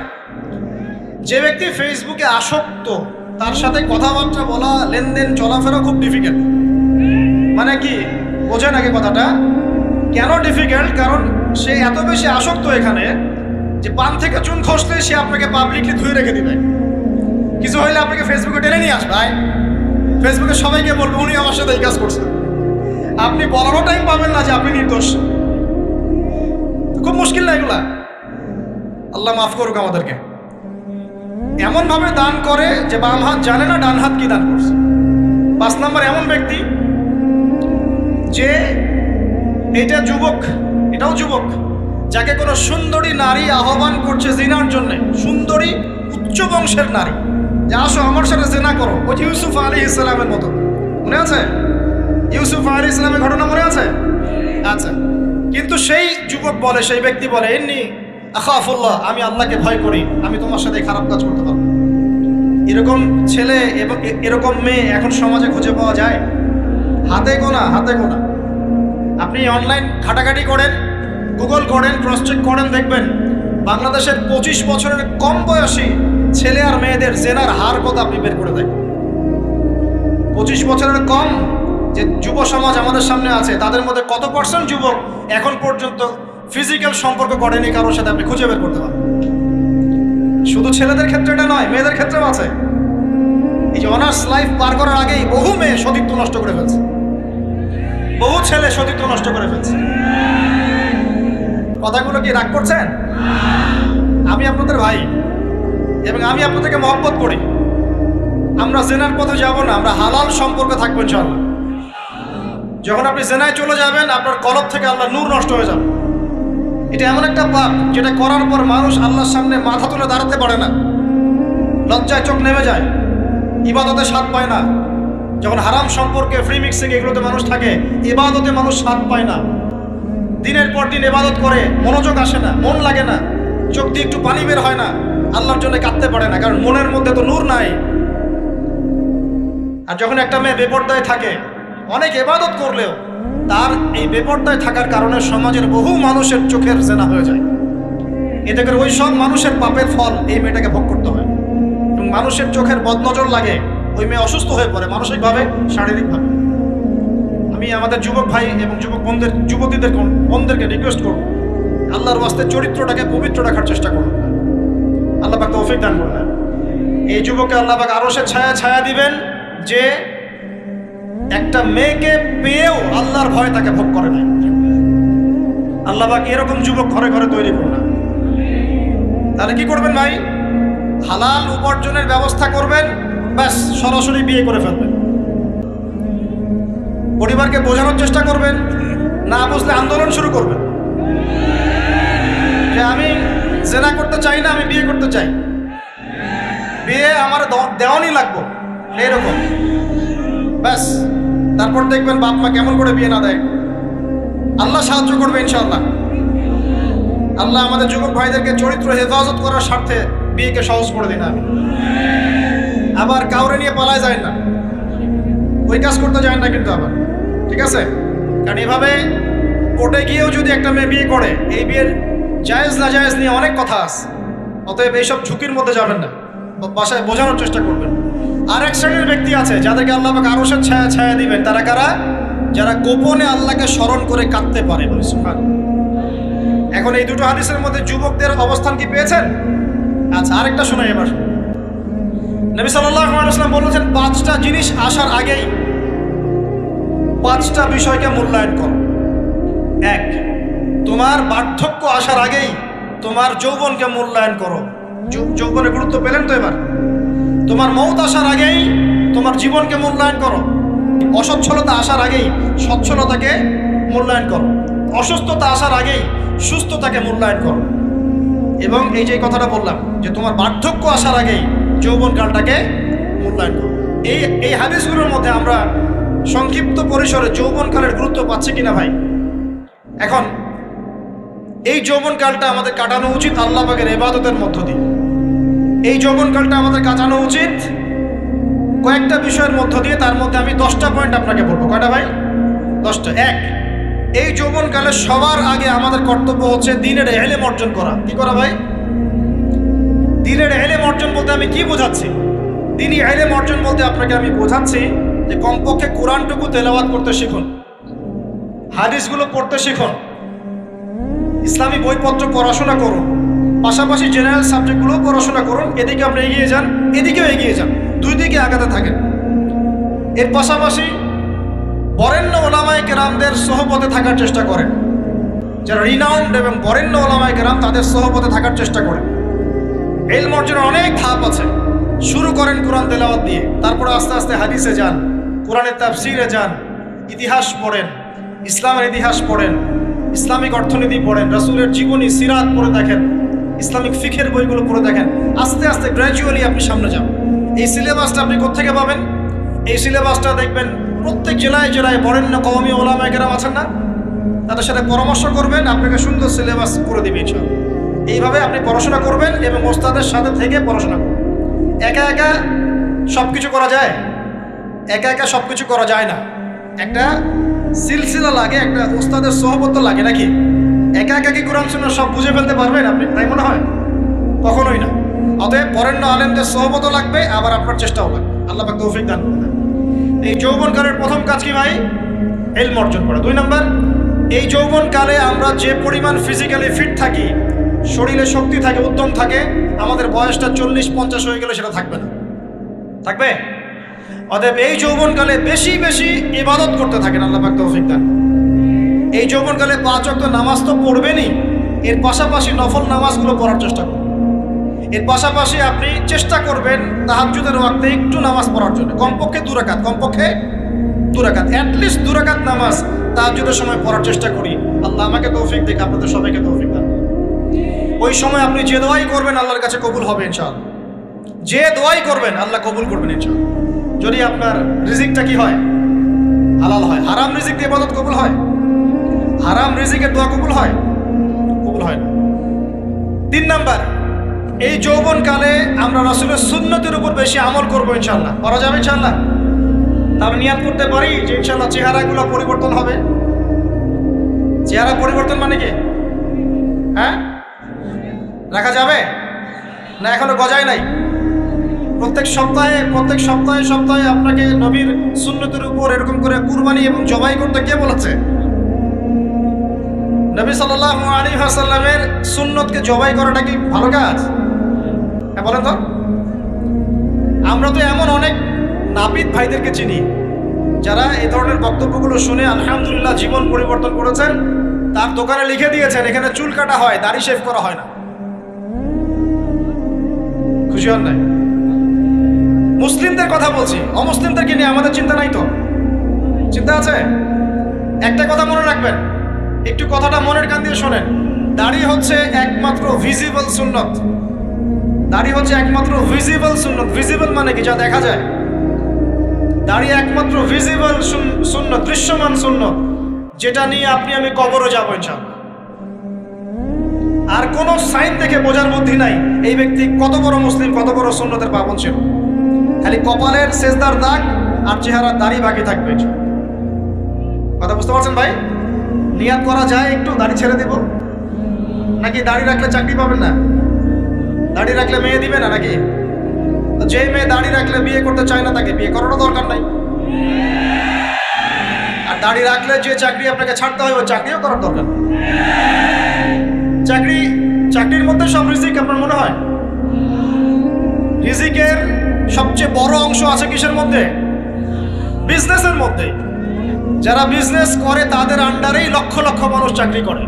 যে ব্যক্তি ফেসবুকে আসক্ত তার সাথে কথাবার্তা বলা, লেনদেন, চলাফেরা খুব ডিফিকাল্ট। মানে কি বোঝেন আগে কথাটা? কেন ডিফিকাল্ট? কারণ সে এত বেশি আসক্ত এখানে যে পান থেকে চুন খসলে সে আপনাকে পাবলিকলি ধুয়ে রেখে দিবে। কিছু হইলে আপনাকে ফেসবুকে টেনে নিয়ে আসবে, ফেসবুকে সবাইকে বলবে উনি আমার সাথে এই কাজ করছেন। আপনি বলারও টাইম পাবেন না যে আপনি নির্দোষ। খুব মুশকিল না এগুলা? আল্লাহ মাফ করুক আমাদেরকে। এমন ভাবে দান করে যে বাম হাত জানে না ডান হাত কি দান করছে। 5 নাম্বার এমন ব্যক্তি যে এটা যুবক, এটাও যুবক, যাকে কোনো সুন্দরী নারী আহ্বান করছে জিনার জন্য, সুন্দরী উচ্চ বংশের নারী, যে আসো আমার সাথে জিনা করো। ওই ইউসুফ আলাইহিস সালামের মতো, মনে আছে? ইউসুফ আলাইহিস সালামের ঘটনা মনে আছে? আচ্ছা, কিন্তু সেই যুবক বলে, সেই ব্যক্তি বলে ইন্নী আখাফুল্লাহ, আমি আল্লাহকে ভয় করি, আমি তোমার সাথে খারাপ কাজ করতে পারবো। এরকম ছেলে এবং এরকম মেয়ে এখন সমাজে খুঁজে পাওয়া যায়? হাতে গোনা, হাতে গোনা। আপনি অনলাইন ঘাটাঘাটি করেন, গুগল করেন, ক্রস চেক করেন, দেখবেন বাংলাদেশের 25 বছরের কম বয়সী ছেলে আর মেয়েদের জেনার হার কত আপনি বের করে দেন। 25 বছরের কম যে যুব সমাজ আমাদের সামনে আছে তাদের মধ্যে কত % যুবক এখন পর্যন্ত ফিজিক্যাল সম্পর্ক করেনি কারোর সাথে, আপনি খুঁজে বের করতে পারেন। শুধু ছেলেদের ক্ষেত্রে এটা নয়, মেয়েদের ক্ষেত্রেও আছে। এই যে অনার্স লাইফ পার করার আগেই বহু মেয়ে সতীত্ব নষ্ট করে ফেলছে, বহু ছেলে সতীত্ব নষ্ট করে ফেলছে। কথাগুলো কি রাগ করছেন? আমি আপনাদের ভাই এবং আমি আপনাদেরকে মহব্বত করি। আমরা জেনার পথে যাব না, আমরা হালাল সম্পর্কে থাকবো ইনশাআল্লাহ। যখন আপনি জেনায় চলে যাবেন আপনার কলব থেকে আল্লাহর নূর নষ্ট হয়ে যাবে। এটা এমন একটা পাপ যেটা করার পর মানুষ আল্লাহর সামনে মাথা তুলে দাঁড়াতে পারে না, লজ্জায় চোখ নেমে যায়, ইবাদতে স্বাদ পায় না। যখন হারাম সম্পর্কে, ফ্রি মিক্সিং, এগুলোতে মানুষ থাকে, ইবাদতে মানুষ স্বাদ পায় না। দিনের পর দিন ইবাদত করে মনোযোগ আসে না, মন লাগে না, চোখ দিয়ে একটু পানি বের হয় না, আল্লাহর জন্য কাঁদতে পারে না, কারণ মনের মধ্যে তো নূর নাই। আর যখন একটা মেয়ে বেপরদায় থাকে, অনেক ইবাদত করলেও তার এই বেপরদায় থাকার কারণে সমাজের বহু মানুষের চোখের জেনা হয়ে যায়। এতে করে ওই সব মানুষের পাপের ফল এই মেয়েটাকে ভোগ করতে হয় এবং মানুষের চোখের বদনজর লাগে, ওই মেয়ে অসুস্থ হয়ে পড়ে মানসিকভাবে, শারীরিকভাবে। আমি আমাদের যুবক ভাই এবং যুবক বোনদেরকে রিকোয়েস্ট করব, আল্লাহর ওয়াস্তে চরিত্রটাকে পবিত্র রাখার চেষ্টা করুন। আল্লাহ পাক তৌফিক দান করবেন। এই যুবককে আল্লাহ পাক আরশের ছায়া ছায়া দিবেন যে একটা মেয়েকে পেয়েও আল্লাহর ভয় তাকে ভোগ করে নাই। আল্লাহ পাক এরকম যুবক ঘরে ঘরে তৈরি করুন। তাহলে কি করবেন ভাই? হালাল উপার্জনের ব্যবস্থা করবেন, ব্যাস সরাসরি বিয়ে করে ফেলবেন। পরিবারকে বোঝানোর চেষ্টা করবেন, না বুঝলে আন্দোলন শুরু করবেন যে আমি জেনা করতে চাই না, আমি বিয়ে করতে চাই, বিয়ে আমার দেওয়ানি লাগবো, এরকম। ব্যাস তারপর দেখবেন বাপ মা কেমন করে বিয়ে না দেয়। আল্লাহ সাহায্য করবে ইনশাআল্লাহ। আল্লাহ আমাদের যুবক ভাইদেরকে চরিত্র হেফাজত করার স্বার্থে বিয়েকে সহজ করে দিন। আমি আবার কাউরে নিয়ে পালায় যায় না, ওই কাজ করতে যায় না কিন্তু আবার, ঠিক আছে? কারণ এভাবে কোর্টে গিয়েও যদি একটা মেয়ে বিয়ে করে, এই বিয়ের জায়েজ না জায়েজ নিয়ে অনেক কথা আছে। অতএব এইসব ঝুঁকির মধ্যে যাবেন না, বাসায় বোঝানোর চেষ্টা করবেন। আর এক শ্রেণীর ব্যক্তি আছে যাদেরকে আল্লাহ পাক আরশের ছায়া ছায়া দিবেন। তারা কারা? যারা গোপনে আল্লাহকে স্মরণ করে কাঁদতে পারে। বলে সুবহানাল্লাহ। এখন এই দুটো হাদিসের মধ্যে যুবকদের অবস্থান কি পেয়েছেন? আচ্ছা, আরেকটা শোনাই এবার। নবী সাল্লাল্লাহু আলাইহি ওয়াসাল্লাম বলেছেন, 5টা জিনিস আসার আগেই 5টা বিষয়কে মূল্যায়ন করো। 1, তোমার বার্ধক্য আসার আগেই তোমার যৌবনকে মূল্যায়ন করো। যৌবনের গুরুত্ব পেলেন তো এবার? তোমার মৌত আসার আগেই তোমার জীবনকে মূল্যায়ন করো। অসচ্ছলতা আসার আগেই সচ্ছলতাকে মূল্যায়ন করো। অসুস্থতা আসার আগেই সুস্থতাকে মূল্যায়ন করো। এবং এই যে কথাটা বললাম যে তোমার বার্ধক্য আসার আগেই যৌবনকালটাকে মূল্যায়ন করো, এই হাদিসগুলোর মধ্যে আমরা সংক্ষিপ্ত পরিসরে যৌবনকালের গুরুত্ব পাচ্ছি কিনা ভাই? এখন এই যৌবনকালটা আমাদের কাটানো উচিত আল্লাহ পাকের ইবাদতের মধ্য দিয়ে। এই যৌবনকালটা আমাদের কাটানো উচিত কয়েকটা বিষয়ের মধ্য দিয়ে। তার মধ্যে আমি 10টা পয়েন্ট আপনাকে বলবো। কয়টা ভাই? 10টা। 1, এই যৌবনকালে সবার আগে আমাদের কর্তব্য হচ্ছে দ্বীনের ইলম অর্জন করা। কি করা ভাই? দ্বীনের ইলম অর্জন বলতে আমি কি বোঝাচ্ছি? দ্বীনি ইলম অর্জন বলতে আপনাকে আমি বোঝাচ্ছি যে কমপক্ষে কোরআনটুকু তেলাওয়াত করতে শিখুন, হাদিসগুলো পড়তে শিখুন, ইসলামী বইপত্র পড়াশোনা করুন, পাশাপাশি জেনারেল সাবজেক্টগুলোও পড়াশোনা করুন। এদিকে আপনি এগিয়ে যান, এদিকেও এগিয়ে যান, দুই দিকে আগাতে থাকেন। এর পাশাপাশি বরেণ্য ওলামায়ে কেরামদের সোহবতে থাকার চেষ্টা করেন। যারা রিনাউন্ড এবং বরেণ্য ওলামায়ে কেরাম, তাদের সোহবতে থাকার চেষ্টা করেন। ইলম অর্জনের অনেক ধাপ আছে। শুরু করেন কোরআন তেলাওয়াত দিয়ে, তারপরে আস্তে আস্তে হাদিসে যান, কোরআনের তাফসিরে যান, ইতিহাস পড়েন, ইসলামের ইতিহাস পড়েন, ইসলামিক অর্থনীতি পড়েন, রাসূলের জীবনী সিরাত পড়ে দেখেন, ইসলামিক ফিকহের বইগুলো পড়ে দেখেন। আস্তে আস্তে গ্র্যাজুয়ালি আপনি সামনে যান। এই সিলেবাসটা আপনি কোত্থেকে পাবেন? এই সিলেবাসটা দেখবেন প্রত্যেক জেলায় জেলায় বরেণ্য কওমি ওলামায়ে কেরাম আছেন না, তাদের সাথে পরামর্শ করবেন, আপনাকে সুন্দর সিলেবাস করে দিবে ইনশাআল্লাহ। এইভাবে আপনি পড়াশোনা করবেন এবং ওস্তাদের সাথে থেকে পড়াশোনা করবেন। একা একা সব কিছু করা যায়? একা একা সব কিছু করা যায় না। একটা সিলসিলা লাগে, একটা ওস্তাদের সোহবত লাগে নাকি? একা একা কি কোরআন সুন্নাহ সব বুঝে ফেলতে পারবেন আপনি? তাই মনে হয়? কখনোই না। অতএব বরেণ্য আলেমদের সোহবতও লাগবে, আবার আপনার চেষ্টাও লাগবে। আল্লাহ পাক তৌফিক দান করুন। এই যৌবনকালের প্রথম কাজ কি ভাই? ইলম অর্জন করা। 2 নম্বর, এই যৌবনকালে আমরা যে পরিমাণ ফিজিক্যালি ফিট থাকি, শরীরে শক্তি থাকে, উদ্যম থাকে, আমাদের বয়সটা 40-50 হয়ে গেলে সেটা থাকবে না। থাকবে? অতএব এই যৌবনকালে বেশি বেশি ইবাদত করতে থাকেন। আল্লাহ পাক তৌফিক দান। এই যৌবনকালে 5 ওয়াক্ত নামাজ তো পড়বেনই, এর পাশাপাশি নফল নামাজগুলো পড়ার চেষ্টা করবেন। এর পাশাপাশি আপনি চেষ্টা করবেন তাহাজ্জুদের ওয়াক্তে একটু নামাজ পড়ার জন্য, কমপক্ষে 2 রাকাত, কমপক্ষে 2 রাকাত, অ্যাটলিস্ট 2 রাকাত নামাজ তাহাজ্জুদের সময় পড়ার চেষ্টা করি। আল্লাহ আমাকে তৌফিক দিক, আপনাদের সবাইকে তৌফিক দান। ওই সময় আপনি যে দোয়াই করবেন আল্লাহর কাছে কবুল হবে ইনশাআল্লাহ। যে দোয়াই করবেন আল্লাহ কবুল করবেন ইনশাআল্লাহ। যদি আপনার রিজিকটা কি হয়? হালাল হয়। হারাম রিজিক দিয়ে ইবাদত কবুল হয়? হারাম রিজিকের দোয়া কবুল হয়? কবুল হয় না। 3 নাম্বার, এই যৌবনকালে আমরা রাসূলের সুন্নতের উপর বেশি আমল করবো ইনশাআল্লাহ। করা যাবে ইনশাআল্লাহ? তাহলে নিয়াত করতে পারি যে ইনশাআল্লাহ চেহারাগুলো পরিবর্তন হবে। চেহারা পরিবর্তন মানে কি? হ্যাঁ, রাখা যাবে না? এখনো গজায় নাই। প্রত্যেক সপ্তাহে আপনাকে নবীর সুন্নতের উপর এরকম করে কুরবানি এবং জবাই করতে কে বলেছে? নবী সাল্লাল্লাহু আলাইহি ওয়াসাল্লামের সুন্নতকে জবাই করাটা কি ভালো কাজ? হ্যাঁ বলেন তো। আমরা তো এমন অনেক নাপিত ভাইদেরকে চিনি যারা এই ধরনের বক্তব্যগুলো শুনে আলহামদুলিল্লাহ জীবন পরিবর্তন করেছেন। তার দোকানে লিখে দিয়েছেন এখানে চুল কাটা হয়, দাড়ি শেভ করা হয় না। খুশি হন নাই? মুসলিমদের কথা বলছি, অমুসলিমদেরকে নিয়ে আমাদের চিন্তা নাই তো? চিন্তা আছে? একটা কথা মনে রাখবেন, একটু কথাটা মনের কান দিয়ে শোনেন। দাড়ি হচ্ছে একমাত্র ভিজিবল সুন্নত। দাড়ি হচ্ছে একমাত্র ভিজিবল সুন্নত। ভিজিবল মানে কি? যা দেখা যায়। দাড়ি একমাত্র ভিজিবল সুন্নত, দৃশ্যমান সুন্নত, যেটা নিয়ে আপনি আমি কবরে যাবো ইনশাআল্লাহ। আর কোন সাইন দেখে বোঝার বুদ্ধি নাই এই ব্যক্তি কত বড় মুসলিম, কত বড় সুন্নতের পাবন ছিল। খালি কপালের সেজদার দাগ আর চেহারার দাড়ি বাকি থাকবে। কথা বুঝতে পারছেন ভাই? নিয়াত করা যায় একটু দাড়ি ছেড়ে দেব, নাকি দাড়ি রাখলে চাকরি পাবেন না? দাড়ি রাখলে মেয়ে দিবে না নাকি? যে মেয়ে দাড়ি রাখলে বিয়ে করতে চায় না তাকে বিয়ে করারও দরকার নাই। আর দাড়ি রাখলে যে চাকরি আপনাকে ছাড়তে হয় ওই চাকরিও করার দরকার। চাকরির মধ্যে সব রিজিক আপনার মনে হয়? রিজিকের সবচেয়ে বড় অংশ আছে কিসের মধ্যে? বিজনেসের মধ্যে। যারা বিজনেস করে তাদের আন্ডারেই লক্ষ লক্ষ মানুষ চাকরি করে।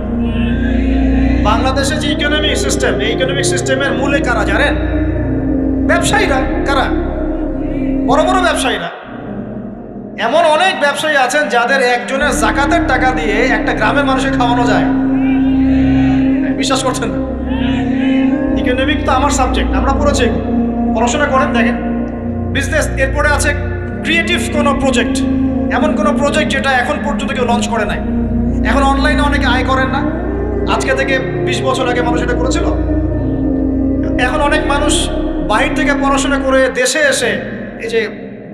বাংলাদেশে যে ইকোনমিক সিস্টেম, এই ইকোনমিক সিস্টেমের মূলে কারা জানেন? ব্যবসায়ীরা। কারা? বড় বড় ব্যবসায়ীরা। এমন অনেক ব্যবসায়ী আছেন যাদের একজনের জাকাতের টাকা দিয়ে একটা গ্রামের মানুষকে খাওয়ানো যায়। বিশ্বাস করছেন না? ইকোনমিক তো আমার সাবজেক্ট, আমরা পড়েছি, পড়াশোনা করেন, দেখেন। বিজনেস, এরপরে আছে ক্রিয়েটিভ কোনো প্রজেক্ট, এমন কোনো প্রজেক্ট যেটা এখন পর্যন্ত কেউ লঞ্চ করে নাই। এখন অনলাইনে অনেকে আয় করেন না, আজকে থেকে 20 বছর আগে মানুষ এটা করেছিল। এখন অনেক মানুষ বাইরে থেকে পড়াশোনা করে দেশে এসে এই যে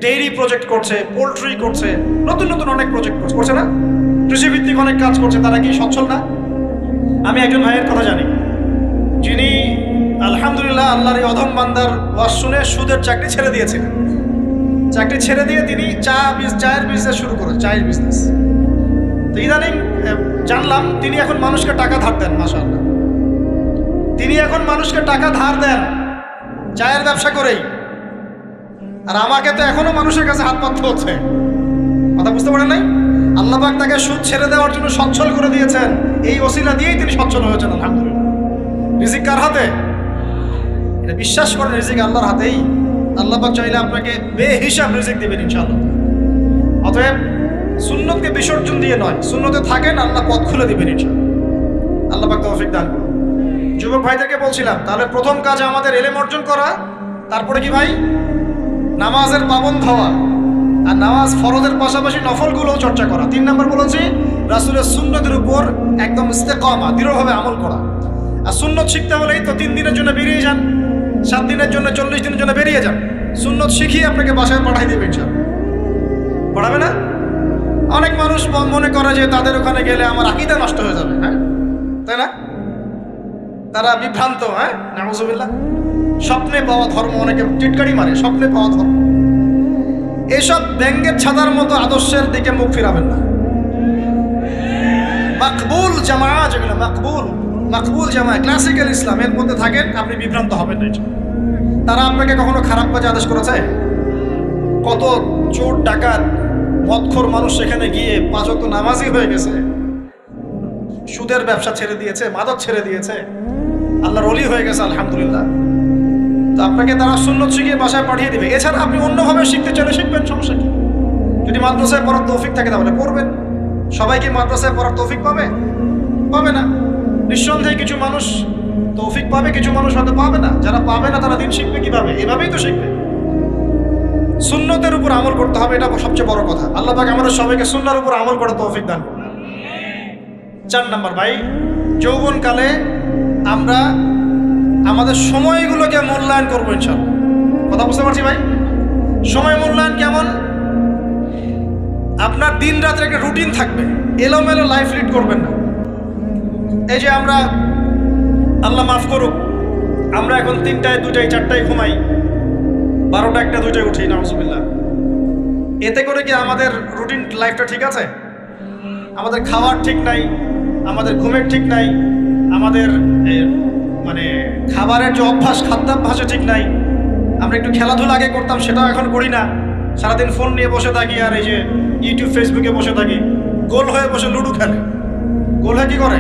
ডেইরি প্রজেক্ট করছে, পোলট্রি করছে, নতুন নতুন অনেক প্রজেক্ট করছে না? কৃষিভিত্তিক অনেক কাজ করছে। তারা কি সচ্ছল না? আমি একজন ভাইয়ের কথা জানি, যিনি আলহামদুলিল্লাহ আল্লাহর এই অধম বান্দার ওয়াজ শুনে সুদের চাকরি ছেড়ে দিয়েছিলেন। চাকরি ছেড়ে দিয়ে তিনি চায়ের বিজনেস শুরু করেন, চায়ের বিজনেস। তো ইদানিং জানলাম তিনি এখন মানুষকে টাকা ধার দেন। মাশাআল্লাহ, তিনি এখন মানুষকে টাকা ধার দেন চায়ের ব্যবসা করেই। আর আমাকে তো এখনো মানুষের কাছে হাত পাততে হচ্ছে। কথা বুঝতে পারেন নাই? আল্লাহ পাক তাকে সুদ ছেড়ে দেওয়ার জন্য সচ্ছল করে দিয়েছেন। এই ওসিলা দিয়েই তিনি সচ্ছল হয়েছেন আলহামদুলিল্লাহ। রিজিক কার হাতে? এটা বিশ্বাস করেন, রিজিক আল্লাহর হাতেই। আল্লাহ পাক চাইলে আপনাকে বেহিসাব রিজিক দিবেন ইনশাআল্লাহ। অতএব সুন্নতকে বিসর্জন দিয়ে নয়, সুন্নতে থাকেন, আল্লাহ পথ খুলে দিবেন ইনশাআল্লাহ। আল্লাহ পাক তৌফিক দান করুন। যুবক ভাইদেরকে বলছিলাম, তাহলে প্রথম কাজ আমাদের ইলম অর্জন করা, তারপরে কি ভাই? নামাজের পাবন্দ হওয়া, আর নামাজ ফরজের পাশাপাশি নফলগুলোও চর্চা করা। 3 নম্বর বলেছি রাসূলের সুন্নতের উপর একদম ইস্তেকামা, দৃঢ়ভাবে আমল করা। আর সুন্নত শিখতে হলেই তো 3 দিনের জন্য বেরিয়ে যান, 7 দিনের জন্য, 40 দিনের জন্য বেরিয়ে যান। সুন্নত শিখিয়ে আপনাকে বাসায় পাঠাই দেবে ইনশাআল্লাহ। পড়াবে না? অনেক মানুষ মনে করে যে তাদের ওখানে গেলে আমার আকীদা নষ্ট হয়ে যাবে, হ্যাঁ, তাই না? তারা বিভ্রান্ত, হ্যাঁ, নাউজুবিল্লাহ। স্বপ্নে পাওয়া ধর্ম, অনেকে টিটকারি মারে, স্বপ্নে পাওয়া ধর্ম। এসব ব্যাঙ্গের ছাতার মতো আদর্শের দিকে মুখ ফিরাবেন না। মাকবুল জামা, যেগুলো মাকবুল জামা, ক্লাসিক্যাল ইসলামের মধ্যে থাকেন, আপনি বিভ্রান্ত হবেন না। তারা আপনাকে কখনো খারাপ কাজে আদেশ করেছে? কত চোর ডাকাত মদখোর মানুষ সেখানে গিয়ে 5 ওয়াক্ত নামাজি হয়ে গেছে, সুদের ব্যবসা ছেড়ে দিয়েছে, মাদক ছেড়ে দিয়েছে, আল্লাহর ওলি হয়ে গেছে আলহামদুলিল্লাহ। তো আপনাকে তারা সুন্নত শিখিয়ে বাসায় পাঠিয়ে দিবে। এছাড়া আপনি অন্যভাবে শিখতে চাইলে শিখবেন, সমস্যা কি? যদি মাদ্রাসায় পড়ার তৌফিক থাকে তাহলে পড়বেন। সবাই কি মাদ্রাসায় পড়ার তৌফিক পাবে? পাবে না। নিঃসন্দেহে কিছু মানুষ তৌফিক পাবে, কিছু মানুষ হয়তো পাবে না। যারা পাবে না তারা দিন শিখবে কিভাবে? এভাবেই তো শিখবে। সুন্নতের উপর আমল করতে হবে, এটা সবচেয়ে বড় কথা। আল্লাহ পাক আমাদের সবাইকে সুন্নাহর উপর আমল করে তৌফিক দান করুন। 4 নম্বর ভাই, যৌবনকালে আমরা আমাদের সময়গুলোকে মূল্যায়ন করবো ইনশাআল্লাহ। কথা বুঝতে পারছি ভাই? সময় মূল্যায়ন কেমন? আপনার দিন রাতের একটা রুটিন থাকবে, এলোমেলো লাইফ লিড করবেন না। এই যে আমরা, আল্লাহ মাফ করুক, আমরা এখন 3টায় 2টায় 4টায় ঘুমাই, 12টা 1টা 2টায় উঠি, নাউজুবিল্লাহ। এতে করে কি আমাদের রুটিন লাইফটা ঠিক আছে? আমাদের খাওয়ার ঠিক নাই, আমাদের ঘুমের ঠিক নাই, আমাদের মানে খাবারের যে অভ্যাস, খাদ্যাভ্যাসও ঠিক নাই। আমরা একটু খেলাধুলা আগে করতাম, সেটাও এখন করি না। সারাদিন ফোন নিয়ে বসে থাকি, আর এই যে ইউটিউব ফেসবুকে বসে থাকি। গোল হয়ে বসে লুডো খেলে। গোল হয়ে কি করে?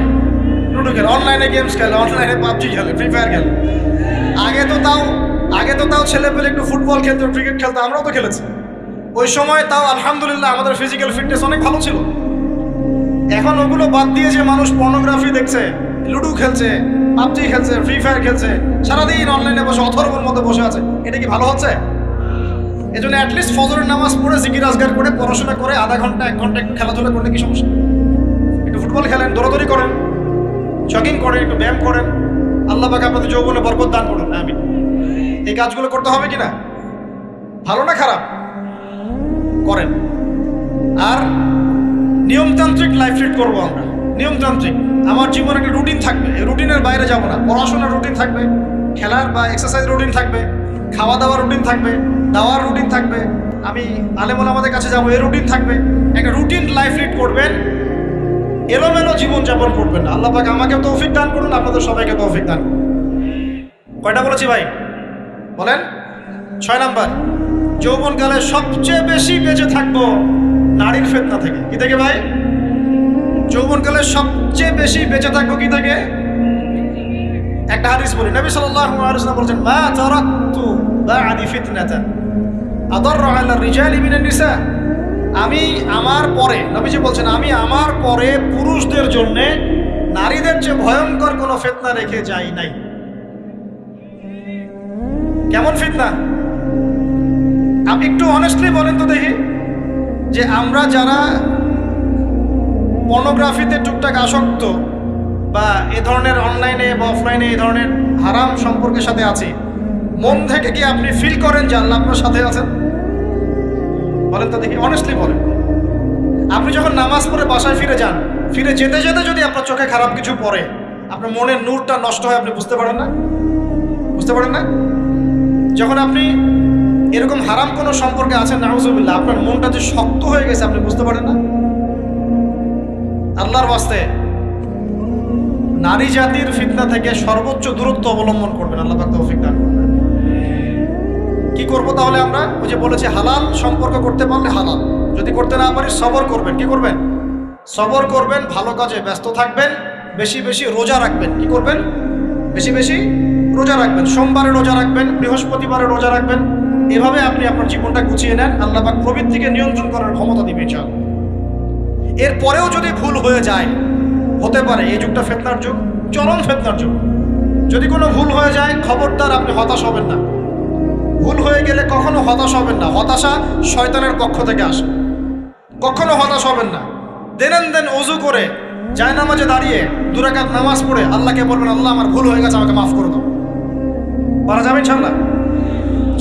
লুডো খেলে, অনলাইনে গেমস খেলে, অনলাইনে পাবজি খেলে, ফ্রি ফায়ার খেলে। আগে তো তাও ছেলে পেলে একটু ফুটবল খেলতো, ক্রিকেট খেলতো, আমরাও তো খেলেছি। ওই সময় তাও আলহামদুলিল্লাহ আমাদের ফিজিক্যাল ফিটনেস অনেক ভালো ছিল। এখন ওগুলো বাদ দিয়ে যে মানুষ পর্নোগ্রাফি দেখছে, লুডো খেলছে, পাবজি খেলছে, ফ্রি ফায়ার খেলছে, সারাদিন অনলাইনে বসে অথর্বর মধ্যে বসে আছে, এটা কি ভালো হচ্ছে? এজন্য অ্যাটলিস্ট ফজরের নামাজ পড়ে জিকির আজগার করে পড়াশোনা করে আধা ঘন্টা 1 ঘন্টা একটু খেলাধুলা করলে কি সমস্যা? একটু ফুটবল খেলেন, দৌড়াদৌড়ি করেন, জগিং করেন, একটু ব্যায়াম করেন, আল্লাহ পাক আপনাদের যৌবনে বরকত দান করুন, আমিন। এই কাজগুলো করতে হবে কিনা? ভালো না খারাপ? করেন। আর নিয়মতান্ত্রিক লাইফ লিড করবো আমরা, নিয়মতান্ত্রিক। আমার জীবনে একটা রুটিন থাকবে, এই রুটিনের বাইরে যাব না। পড়াশোনার রুটিন থাকবে, খেলার বা এক্সারসাইজ রুটিন থাকবে, খাওয়া দাওয়ার রুটিন থাকবে, দাওয়ার রুটিন থাকবে, আমি আলেমুল আমাদের কাছে যাবো, এই রুটিন থাকবে। একটা রুটিন লাইফ লিড করবেন, এলোমেলো জীবন যাপন করবেন না। আল্লাহ পাক আমাকে তৌফিক দান করুন, আপনাদের সবাইকে তৌফিক দান করুন। কয়টা বলেছি ভাই? বলেন। 6 নাম্বার, যৌবনকালে সবচেয়ে বেশি বেঁচে থাকবো নারীর ফিতনা থেকে। কি থেকে ভাই? যৌবনকালে সবচেয়ে বেশি বেঁচে থাকবো কি থেকে? একটা হাদিস বলি, নবী সাল্লাল্লাহু আলাইহি ওয়াসাল্লাম বলেছেন, মা তারাকতু বা'দি ফিতনাতান আদাররু আলা রিজালি মিনান নিসা। আমি আমার পরে, নবীজি বলছেন, আমি আমার পরে পুরুষদের জন্য নারীদের চেয়ে ভয়ঙ্কর কোনো ফিতনা রেখে যাই নাই। কেমন ফিতনা? আপনি একটু অনেস্টলি বলেন তো দেখি, যে আমরা যারা পর্নোগ্রাফিতে টুকটাক আসক্ত বা এ ধরনের অনলাইনে বা অফলাইনে এই ধরনের হারাম সম্পর্কের সাথে আছি, মন থেকে কি আপনি ফিল করেন যে আল্লাহ আপনার সাথে আছেন? বলেন তো দেখি, অনেস্টলি বলেন। আপনি যখন নামাজ পড়ে বাসায় ফিরে যান, ফিরে যেতে যেতে যদি আপনার চোখে খারাপ কিছু পড়ে, আপনার মনের নূরটা নষ্ট হয়, আপনি বুঝতে পারেন না? বুঝতে পারেন না? যখন আপনি এরকম হারাম কোনো সম্পর্কে আছেন, নাউজুবিল্লাহ, আপনার মনটা যে শক্ত হয়ে গেছে, আপনি বুঝতে পারেন না? আল্লাহর ওয়াস্তে নারী জাতির ফিতনা থেকে সর্বোচ্চ দূরত্ব অবলম্বন করবেন। আল্লাহ পাক তৌফিক দান করবেন। কি করবো তাহলে আমরা? ওই যে বলেছি, হালাল সম্পর্ক করতে পারলে হালাল, যদি করতে না পারি সবর করবেন। কি করবেন? সবর করবেন, ভালো কাজে ব্যস্ত থাকবেন, বেশি বেশি রোজা রাখবেন। কি করবেন? বেশি বেশি রোজা রাখবেন। সোমবারে রোজা রাখবেন, বৃহস্পতিবারে রোজা রাখবেন। এভাবে আপনি আপনার জীবনটা গুছিয়ে নেন, আল্লাহ পাক প্রবৃত্তিকে নিয়ন্ত্রণ করার ক্ষমতা দিবে ইনশাআল্লাহ। এরপরেও যদি ভুল হয়ে যায়, হতে পারে এই যুগটা ফিতনার যুগ, চরম ফিতনার যুগ। যদি কোনো ভুল হয়ে যায়, খবরদার আপনি হতাশ হবেন না। ভুল হয়ে গেলে কখনো হতাশ হবেন না। হতাশা শয়তানের পক্ষ থেকে আসে, কখনো হতাশ হবেন না। দেন ওযু করে জায়নামাজে দাঁড়িয়ে 2 রাকাত নামাজ পড়ে আল্লাহকে বলবেন, আল্লাহ আমার ভুল হয়ে গেছে, আমাকে মাফ করে দাও। পারা যাবে ইনশাআল্লাহ।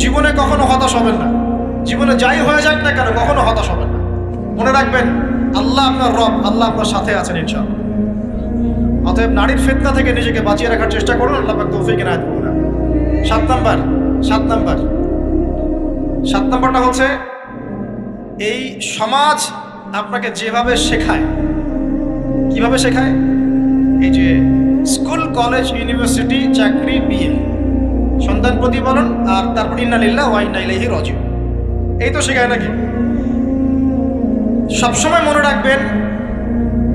জীবনে কখনো হতাশ হবেন না। জীবনে যাই হয়ে যাক না কেন, কখনো হতাশ হবেন না। মনে রাখবেন, আল্লাহ আপনার রব, আল্লাহ আপনার সাথে আছেন ইনশাআল্লাহ। অতএব নারীর ফিতনা থেকে নিজেকে বাঁচিয়ে রাখার চেষ্টা করুন, আল্লাহ পাক তৌফিক এনায়েত করুন। 7 নাম্বারটা হচ্ছে, এই সমাজ আপনাকে যেভাবে শেখায়, কিভাবে শেখায়? এই যে স্কুল, কলেজ, ইউনিভার্সিটি, চাকরি, বিয়ে, সন্তান প্রতিপালন, আর তারপর ইন্না লিল্লাহি ওয়া ইন্না ইলাইহি রাজিউন, এই তো শেখায় নাকি? সবসময় মনে রাখবেন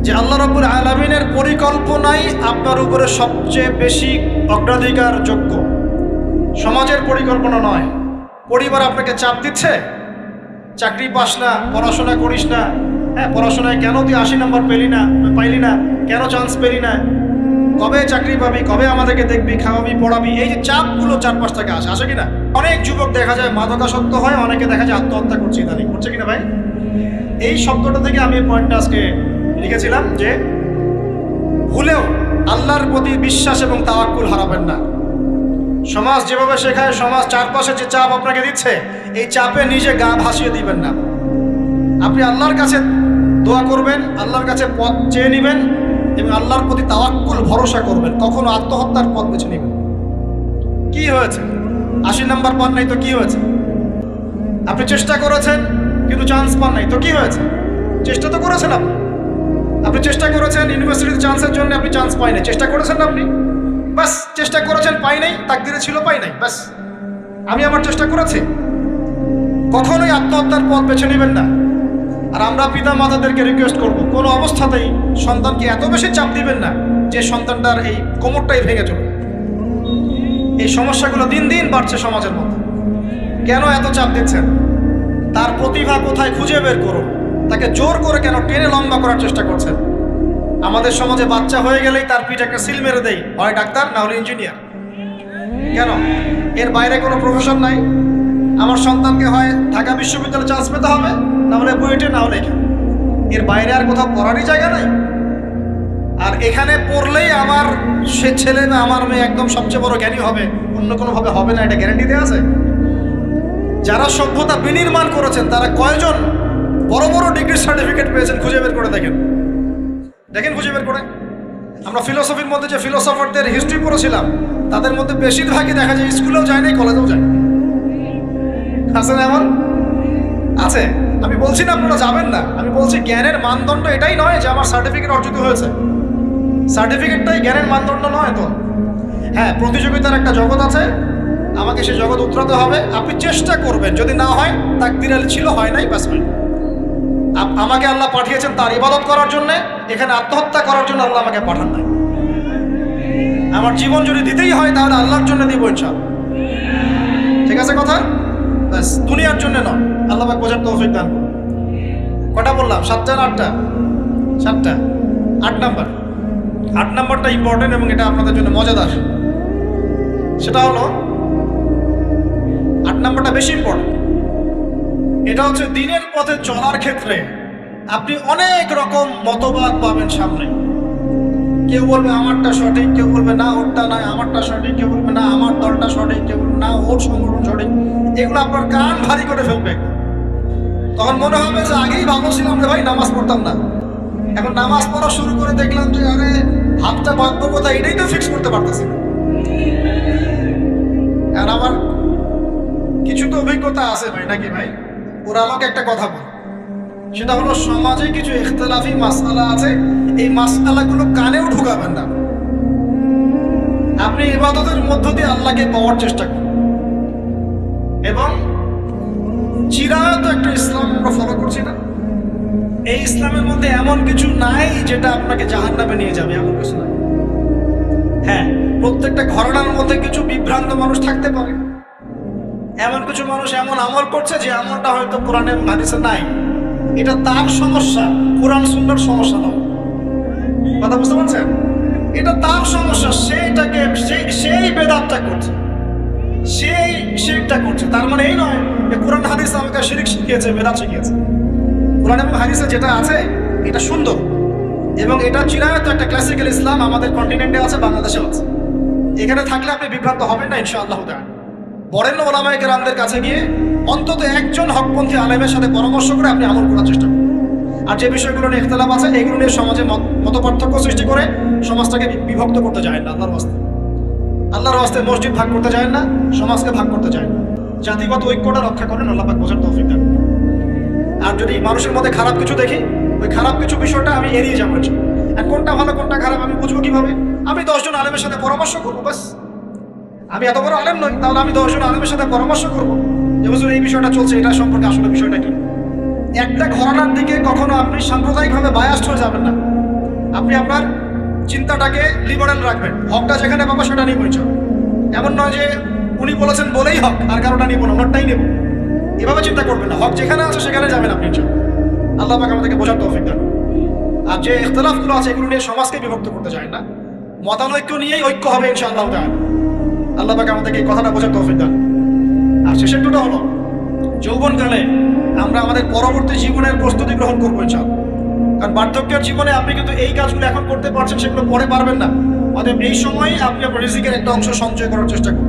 যে আল্লাহ রাব্বুল আলামিনের পরিকল্পনাই আপনার উপরে সবচেয়ে বেশি অগ্রাধিকার যোগ্য, সমাজের পরিকল্পনা নয়। পরিবার আপনাকে চাপ দিচ্ছে, চাকরি পাস না, পড়াশোনা করিস না, হ্যাঁ পড়াশোনায় কেন তুই 80 নাম্বার পাইলি না, কেন চান্স পেলি না, কবে চাকরি পাবি, কবে আমাদেরকে দেখবি, খাওয়াবি, পড়াবি, এই যে চাপগুলো চারপাশ থেকে আসে কিনা? অনেক যুবক দেখা যায় মাদকাসক্ত হয়, অনেকে দেখা যায় আত্মহত্যা করছে, ইদানিং করছে কিনা ভাই? এই শব্দটা থেকে আমি এই পয়েন্টটা আজকে লিখেছিলাম যে ভুলেও আল্লাহর প্রতি বিশ্বাস এবং তাওয়াক্কুল হারাবেন না। সমাজ যেভাবে শেখায়, সমাজ চারপাশে যে চাপ আপনাকে দিচ্ছে, এই চাপে নিজে গা ভাসিয়ে দিবেন না। আপনি আল্লাহর কাছে দোয়া করবেন, আল্লাহর কাছে পথ চেয়ে নেবেন এবং আল্লাহর প্রতি তাওয়াক্কুল ভরসা করবেন। কখনো আত্মহত্যার পথ বেছে নেবেন। কি হয়েছে? 80 নাম্বার পান নাই তো কি হয়েছে? আপনি চেষ্টা করেছেন কিন্তু চান্স পান নাই তো কি হয়েছে? চেষ্টা তো করেছেন আপনি চেষ্টা করেছেন ইউনিভার্সিটিতে চান্সের জন্য, আপনি চান্স পাই নাই, চেষ্টা করেছেন না আপনি? বাস, চেষ্টা করেছেন, পাই নাই, তাকদিরে ছিল পাই নাই, বাস। আমি আমার চেষ্টা করেছি। কখনোই আত্মহত্যার পথ বেছে নেবেন না। আর আমরা পিতা মাতাদেরকে রিকোয়েস্ট করব, কোনো অবস্থাতেই সন্তানকে এত বেশি চাপ দিবেন না যে সন্তানটার এই কোমরটাই ভেঙে চলবে। এই সমস্যাগুলো দিন দিন বাড়ছে সমাজের মধ্যে। কেন এত চাপ দিচ্ছেন? তার প্রতিভা কোথায় খুঁজে বের করুন। তাকে জোর করে কেন টেনে লম্বা করার চেষ্টা করছেন? আমাদের সমাজে বাচ্চা হয়ে গেলেই তার পিঠে একটা সিল মেরে দেয়, হয় ডাক্তার না হলে ইঞ্জিনিয়ার। কেন? এর বাইরে কোনো প্রফেশন নাই। আমার সন্তানকে হয় ঢাকা বিশ্ববিদ্যালয়ে চান্স পেতে হবে, না হলে বুয়েটে, না হলে এখানে। এর বাইরে আর কোথাও পড়ারই জায়গা নাই। আর এখানে পড়লেই আমার সে ছেলে না আমার মেয়ে একদম সবচেয়ে বড় জ্ঞানী হবে, অন্য কোনোভাবে হবে না, এটা গ্যারান্টি দেওয়া আছে? যারা সভ্যতা বিনির্মাণ করেছেন তারা কয়জন বড় বড় ডিগ্রি সার্টিফিকেট পেয়েছেন খুঁজে বের করে দেখেন, দেখেন খুঁজে বের করে। আমরা ফিলোসফির মধ্যে যে ফিলোসফারদের হিস্ট্রি পড়েছিলাম তাদের মধ্যে বেশিরভাগই দেখা যায় স্কুলেও যায় নাই, কলেজেও যায়। আছে না এমন? আছে। আমি বলছি না আপনারা যাবেন না, আমি বলছি জ্ঞানের মানদণ্ড এটাই নয় যে আমার সার্টিফিকেট অর্জিত হয়েছে, সার্টিফিকেটটাই জ্ঞানের মানদণ্ড নয় তো। হ্যাঁ, প্রতিযোগিতার একটা জগৎ আছে, আমাকে সে জগৎ উতরাতে হবে। আপনি চেষ্টা করবেন, যদি না হয় তাকদীরে ছিল, হয় নাই, ব্যাস হয়। আমাকে আল্লাহ পাঠিয়েছেন তার ইবাদত করার জন্য, এখানে আত্মহত্যা করার জন্য আল্লাহ আমাকে পাঠান নাই। আমার জীবন যদি দিতেই হয় তাহলে আল্লাহর জন্য দিব ইনশাআল্লাহ। ঠিক আছে কথা? ব্যাস, দুনিয়ার জন্য নয়। আল্লাহ পাক বোঝার তৌফিক দান করুন। কটা বললাম? 7টা না 8টা? 7টা। 8 নাম্বারটা ইম্পর্টেন্ট এবং এটা আপনাদের জন্য মজাদার। সেটা হলো 8 নাম্বারটা বেশি ইম্পর্টেন্ট। এটা হচ্ছে দিনের পথে চলার ক্ষেত্রে আপনি অনেক রকম মতবাদ পাবেন সামনে। কেউ বলবে আমারটা সঠিক, কেউ বলবে না ওরটা নয়, আমারটা সঠিক, কেউ বলবে না আমার দলটা সঠিক, কেউ বলবে না ওর সংগঠন সঠিক। এগুলো আপনার কান ভারী করে ফেলবে। তখন মনে হবে যে আগেই ভালো ছিলাম রে ভাই, নামাজ পড়তাম না। এখন নামাজ পড়া শুরু করে দেখলাম যে আরে হাতটা বাঁধবো কোথায়, এটাই তো ফিক্স করতে পারতেছি না। আর আমার কিছু তো অভিজ্ঞতা আছে ভাই, নাকি ভাই? ওরা আমাকে একটা কথা বলে, সেটা হলো সমাজে কিছু ইখতিলাফি মাসআলা আছে, এই মাসআলাগুলো কানেও ঢুকাবেন না। আপনি ইবাদতের মধ্য দিয়ে আল্লাহকে পাওয়ার চেষ্টা করুন। এবং চিরায়ত একটা ইসলাম আমরা ফলো করছি না, এই ইসলামের মধ্যে এমন কিছু নাই যেটা আপনাকে জাহান্নামে নিয়ে যাবে, এমন কিছু নাই। হ্যাঁ, প্রত্যেকটা ঘরানার মধ্যে কিছু বিভ্রান্ত মানুষ থাকতে পারে, এমন কিছু মানুষ এমন আমল করছে যে আমলটা হয়তো কোরআনে এবং হাদিসে নাই। এটা তার সমস্যা, কোরআন সুন্নাহর সমস্যা নয়। কথা বুঝতে পারছেন? এটা তার সমস্যা, সেইটাকে সেই বেদাতটা করছে, সেই শিরকটা করছে। তার মানে এই নয় যে কোরআন হাদিস আমাকে শিরক শিখিয়েছে, বেদাত শিখিয়েছে। কোরআন এবং হাদিসে যেটা আছে এটা সুন্দর, এবং এটা চিরায়ত একটা ক্লাসিক্যাল ইসলাম আমাদের কন্টিনেন্টে আছে, বাংলাদেশে আছে। এখানে থাকলে আপনি বিভ্রান্ত হবেন না ইনশাআল্লাহ তাআলা। বরেণ্য ওলামায়ে কেরামদের কাছে গিয়ে অন্তত একজন হকপন্থী আলেমের সাথে পরামর্শ করে আপনি আমল করার চেষ্টা করুন। আর যে বিষয়গুলো নিয়ে ইখতিলাফ আছে এগুলো নিয়ে সমাজে মত পার্থক্য সৃষ্টি করে সমাজটাকে বিভক্ত করতে যায় না। আল্লাহর ওয়াস্তে মসজিদ ভাগ করতে যায় না, সমাজকে ভাগ করতে যায় না। জাতিগত ঐক্যটা রক্ষা করেন, আল্লাহ পাক বোঝার তৌফিক দেন। আর যদি মানুষের মধ্যে খারাপ কিছু দেখি, ওই খারাপ কিছু বিষয়টা আমি এড়িয়ে যাবো। আর কোনটা ভালো কোনটা খারাপ আমি বুঝবো কিভাবে? আমি 10 জন আলেমের সাথে পরামর্শ করবো, বাস। আমি এত বড় আলেম নই, তাহলে আমি 10 জন আলেমের সাথে পরামর্শ করবো যে হুজুর এই বিষয়টা চলছে, এটা সম্পর্কে আসলে বিষয়টা কি। একটা ঘরানার দিকে কখনো আপনি সাম্প্রদায়িকভাবে বায়াস্ট হয়ে যাবেন না। আপনি আপনার চিন্তাটাকে লিবারেল রাখবেন, হকটা যেখানে পাবো সেটা নিয়ে পরিচয়। এমন নয় যে উনি বলেছেন বলেই হক, আর কারোটা নিব না, ওনারটাই নেব, এভাবে চিন্তা করবেন না। হক যেখানে আছে সেখানে যাবেন আপনি। আল্লাহ পাক আমাদেরকে বোঝার তৌফিক দান। আর যে ইখতিলাফগুলো আছে এগুলো নিয়ে সমাজকে বিভক্ত করতে যায় না, মতানৈক্য নিয়েই ঐক্য হবে ইনশাআল্লাহ তাআলা। আল্লাহ পাক আমাদেরকে এই কথাটা বোঝার তৌফিক দান। আর শেষের দুটো হলো যৌবনকালে আমরা আমাদের পরবর্তী জীবনের প্রস্তুতি গ্রহণ করবো ইনশাআল্লাহ। কারণ বার্ধক্যের জীবনে আপনি কিন্তু এই কাজগুলো এখন করতে পারছেন, সেগুলো পরে পারবেন না। অতএব এই সময়ই আপনি আপনার রিজিকের একটা অংশ সঞ্চয় করার চেষ্টা করুন,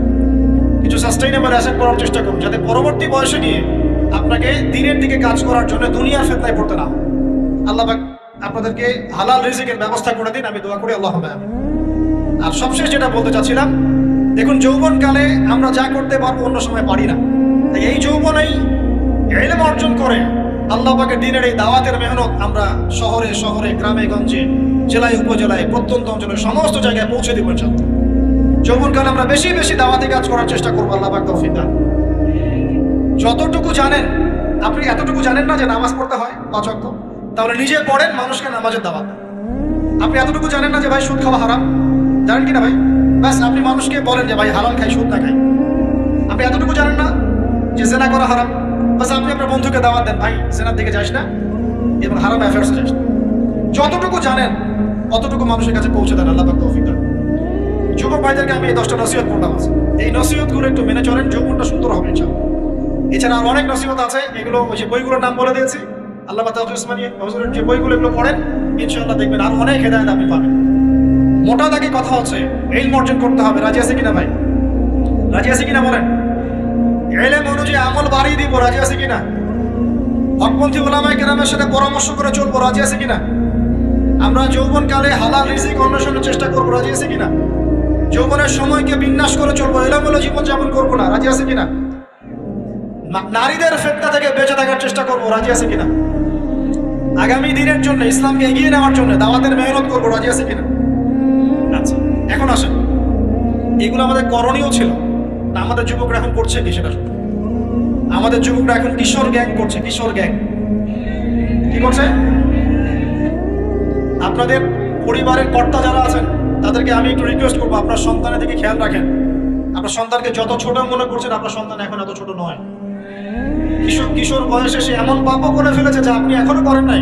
কিছু সাস্টেইনেবল অ্যাসেট করার চেষ্টা করুন, যাতে পরবর্তী বয়সে গিয়ে আপনাকে দিনের দিকে কাজ করার জন্য দুনিয়ার ফিতনায় পড়তে না। আল্লাহ পাক আপনাদেরকে হালাল রিজিকের ব্যবস্থা করে দিন, আমি দোয়া করি আল্লাহুম্মা আমিন। আর সবশেষ যেটা বলতে চাচ্ছিলাম, দেখুন যৌবনকালে আমরা যা করতে পারবো অন্য সময় পারি না। তাই এই যৌবনেই ইলম অর্জন করে আল্লাহ পাকের দিনের এই দাওয়াতের মেহনত আমরা শহরে শহরে, গ্রামে গঞ্জে, জেলায় উপজেলায়, প্রত্যন্ত অঞ্চলে সমস্ত জায়গায় পৌঁছে দিব ইনশাআল্লাহ। যৌবনকালে আমরা বেশি বেশি দাওয়াতি কাজ করার চেষ্টা করবো, আল্লাহ পাক তৌফিক দান। যতটুকু জানেন, আপনি এতটুকু জানেন না যে নামাজ পড়তে হয় 5 ওয়াক্ত, তাহলে নিজে পড়েন, মানুষকে নামাজের দাওয়াত। আপনি এতটুকু জানেন না যে ভাই সুদ খাওয়া হারাম, জানেন কি না ভাই? ব্যাস আপনি মানুষকে বলেন যে ভাই হালাল খাই, সুদ না খাই। আপনি এতটুকু জানেন না যে জেনা করা হারাম, বাস আপনি আপনার বন্ধুকে দাওয়াত দেন, ভাই জেনার দিকে যাস না এবং হারাম অ্যাফেয়ার্সে যাস না। যতটুকু জানেন অতটুকু মানুষের কাছে পৌঁছে দেন, আল্লাহ পাক তৌফিক দান। যুবক ভাইদেরকে আমি এই 10টা নসিহত করলাম আছে, এই নসিহতগুলো একটু মেনে চলেন, যৌবনটা সুন্দর হবে ইনশাআল্লাহ। এছাড়া আর অনেক নসিহত আছে, এগুলো ওই যে বইগুলোর নাম বলে দিয়েছি, আল্লামা তাওফিক উসমানী হুজুরের যে বইগুলো এগুলো পড়েন, ইনশাআল্লাহ দেখবেন আর অনেক হেদায়েত আপনি পাবেন। মোটা দাগে কথা হচ্ছে ইলম অর্জন করতে হবে। রাজি আছে কিনা ভাই? রাজি আছে কিনা বলেন? ইলম অনুযায়ী আমল বাড়িয়ে দিব, রাজি আছে কিনা? হকপন্থী উলামায়ে কেরামের সাথে পরামর্শ করে চলবো, রাজি আছে কিনা? আমরা যৌবনকালে হালাল রিজিক অন্বেষণের চেষ্টা করবো, রাজি আছে কিনা? যৌবনের সময়কে বিন্যাস করে চলবো, এলোমেলো জীবনযাপন করবো না, রাজি আছে কিনা? নারীদের ফিতনা থেকে বেঁচে থাকার চেষ্টা করবো, রাজি আছে কিনা? আগামী দিনের জন্য, ইসলামকে এগিয়ে নেওয়ার জন্য দাওয়াতের মেহনত করবো, রাজি আছে কিনা? আচ্ছা, এখন আসেন, এগুলো আমাদের করণীয় ছিল, আমাদের যুবকরা এখন করছে কি সেটা? আমাদের যুবকরা এখন কিশোর গ্যাং করছে। কিশোর গ্যাং কি করছে? আপনাদের পরিবারের কর্তা যারা আছেন তাদেরকে আমি একটু রিকোয়েস্ট করবো, আপনার সন্তানের দিকে খেয়াল রাখেন। আপনার সন্তানকে যত ছোট মনে করছেন, আপনার সন্তান এখন এত ছোট নয়। কিশোর বয়সে সে এমন পাপও করে ফেলেছে যা আপনি এখনো করেন নাই।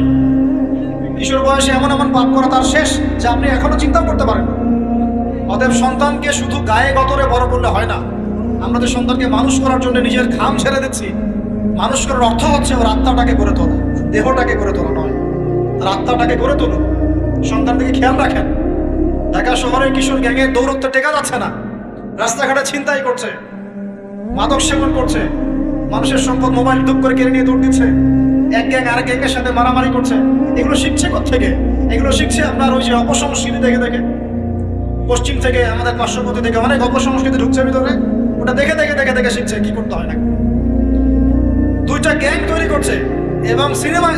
কিশোর বয়সে এমন এমন পাপ করা তার শেষ যা আপনি এখনো চিন্তা করতে পারেন। অতএব সন্তানকে শুধু গায়ে গতরে বড় করলে হয় না। আমরা যে সন্তানকে মানুষ করার জন্য নিজের ঘাম ছেড়ে দিচ্ছি, মানুষ করার অর্থ হচ্ছে ওর আত্মাটাকে গড়ে তোলা, দেহটাকে গড়ে তোলা নয়, তার আত্মাটাকে গড়ে তুলুন। সন্তান দিকে খেয়াল রাখেন। ঢাকা শহরে কিশোর গ্যাংয়ের দৌরত্বে টেকা যাচ্ছে না, রাস্তাঘাটে ছিনতাই করছে, মাদক সেবন করছে, মানুষের সম্পদ মোবাইল টুপ করে কেড়ে নিয়ে দৌড় দিচ্ছে, এক গ্যাং আরেক গ্যাংয়ের সাথে মারামারি করছে। এগুলো শিখছে কোত্থেকে? এগুলো শিখছে আপনার ওই যে অপসংস্কৃতি দেখে দেখে। পশ্চিম থেকে, আমাদের পার্শ্ববর্তী থেকে অনেক অপসংস্কৃতি ঢুকছে ভিতরে, ওটা দেখে দেখে দেখে দেখে শিখছে কি করতে হয় না। দুইটা গ্যাং তৈরি করছে এবং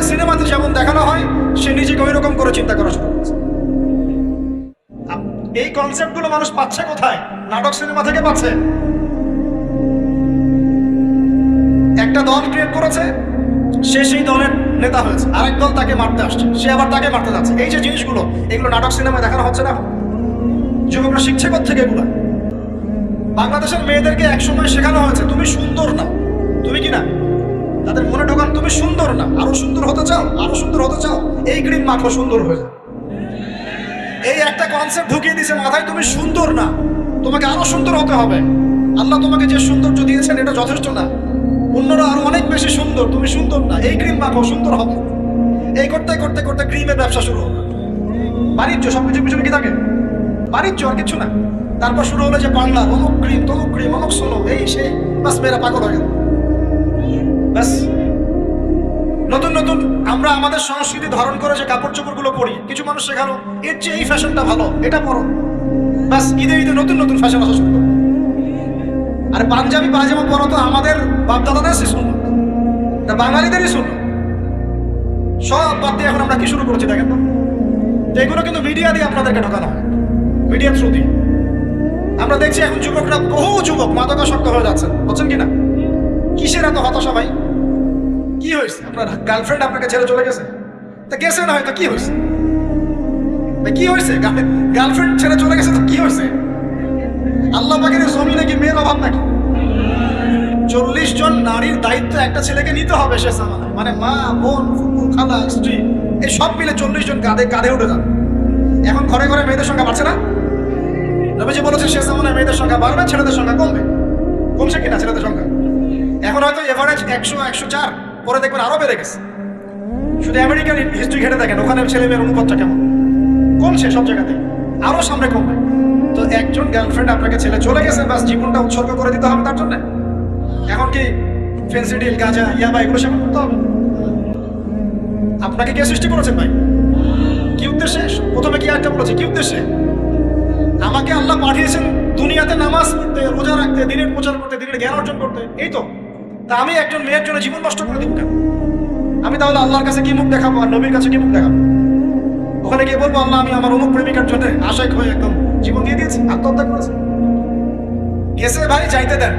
সিনেমাতে যেমন দেখানো হয় সে নিজেকে ওই রকম করে চিন্তা করা শুরু করছে। এই কনসেপ্টগুলো মানুষ পাচ্ছে কোথায়? নাটক সিনেমা থেকে পাচ্ছে। একটা দল ক্রিয়েট করেছে, সে সেই দলের নেতা হয়েছে, আরেক দল তাকে মারতে আসছে, সে আবার তাকে মারতে যাচ্ছে। এই যে জিনিসগুলো, এগুলো নাটক সিনেমায় দেখানো হচ্ছে না? যুবকরা শিখছে কোত্থেকে এগুলো? বাংলাদেশের মেয়েদেরকে একসময় শেখানো হয়েছে তুমি সুন্দর না, তুমি কি না, তাদের মনে ঢোকান তুমি সুন্দর না, আরো সুন্দর হতে চাও, আরো সুন্দর হতে চাও, এই ক্রিম মাখো সুন্দর হয়ে যাও। এই একটা কনসেপ্ট ঢুকিয়ে দিয়েছে মাথায়, তুমি সুন্দর না, তোমাকে আরো সুন্দর হতে হবে। আল্লাহ তোমাকে যে সৌন্দর্য দিয়েছেন এটা যথেষ্ট না, অন্যরা আরো অনেক বেশি সুন্দর, তুমি সুন্দর না, এই ক্রিম মাখো সুন্দর হবে। এই করতে করতে করতে ক্রিমের ব্যবসা শুরু হলো। বাণিজ্য, সবকিছু পিছনে কি থাকে? বাণিজ্য, আর কিছু না। তারপর শুরু হলো যে পার্লার, অমুক ক্রিম, তমুক ক্রিম, অমুক সোলো, এই সেই, বাস মেয়েরা পাগল হয়ে গেল। ব্যাস নতুন নতুন আমরা আমাদের সংস্কৃতি ধারণ করে যে কাপড় চোপড়গুলো পরি, কিছু মানুষ শেখালো এর চেয়ে এই ফ্যাশনটা ভালো, এটা পরো। ব্যাস ঈদে ঈদে নতুন নতুন ফ্যাশন আসা শুরু করো। আর পাঞ্জাবি পায়জামা পরো তো আমাদের বাপদাদাদের সে শুনলো, এটা বাঙালিদেরই শুনলো। সব বাদ দিয়ে এখন আমরা কি শুরু করছি দেখেন তো? এগুলো কিন্তু মিডিয়া দিয়ে আপনাদেরকে ঢোকানো হয়, মিডিয়ার থ্রু দিয়ে। আমরা দেখছি এখন যুবকরা, বহু যুবক মাদকাসক্ত হয়ে যাচ্ছেন, বুঝছেন কিনা? কিসের এত হতাশা ভাই? কি হয়েছে? আপনার গার্লফ্রেন্ড আপনাকে ছেড়ে চলে গেছে? তা গেছে না হয়তো, কি হয়েছে ভাই? কি হয়েছে? গার্লফ্রেন্ড ছেড়ে চলে গেছে তো কি হয়েছে? আল্লাহ পাকের জমিনে কি মেয়ের অভাব নাকি? 40 জন নারীর দায়িত্ব একটা ছেলেকে নিতে হবে শেষ জামানায়, মানে মা, বোন, ফুফু, খালা, স্ত্রী, এই সব মিলে 40 জন কাঁধে উঠে যান। এখন ঘরে ঘরে মেয়েদের সংখ্যা বাড়ছে না? নবীজি বলেছেন শেষ জামানায় মেয়েদের সংখ্যা বাড়বে, ছেলেদের সংখ্যা কমবে। কমছে কিনা ছেলেদের সংখ্যা? এখন হয়তো এভারেজ 100, 104, পরে দেখবেন আরো বেড়ে গেছে। শুধু আমেরিকান হিস্ট্রি ঘেটে দেখেন, ওখানে ছেলে মেয়ের অনুপাতটা কেমন। কমছে সব জায়গাতে, আরো সামনে কমবে। তো একজন গার্লফ্রেন্ড আপনাকে ছেলে চলে গেছে, বাস জীবনটা উৎসর্গ করে দিতে হবে তার জন্য। এখন কি ফেন্সিডিল, গাঁজা, ইয়াবা এগুলো সেবন করতে হবে? আপনাকে কে সৃষ্টি করেছেন ভাই? কি উদ্দেশ্যে? প্রথমে কি একটা বলেছে, কি উদ্দেশ্যে? আমাকে আল্লাহ পাঠিয়েছেন দুনিয়াতে নামাজ পড়তে, রোজা রাখতে, দিনের প্রচার করতে, দিনের জ্ঞান অর্জন করতে, এই তো। তা আমি একজন মেয়ের জন্য জীবন নষ্ট করে দিব কেন? আমি তাহলে আল্লাহর কাছে কি মুখ দেখাবো আর নবীর কাছে কি মুখ দেখাবো? ওখানে গিয়ে বলবো আল্লাহ আমি আমার অমুক প্রেমিকার জন্য আশায় হয়ে একদম জীবন দিয়ে দিয়েছি, আত্মহত্যা করেছি? গেছে ভাই, যাইতে দেন।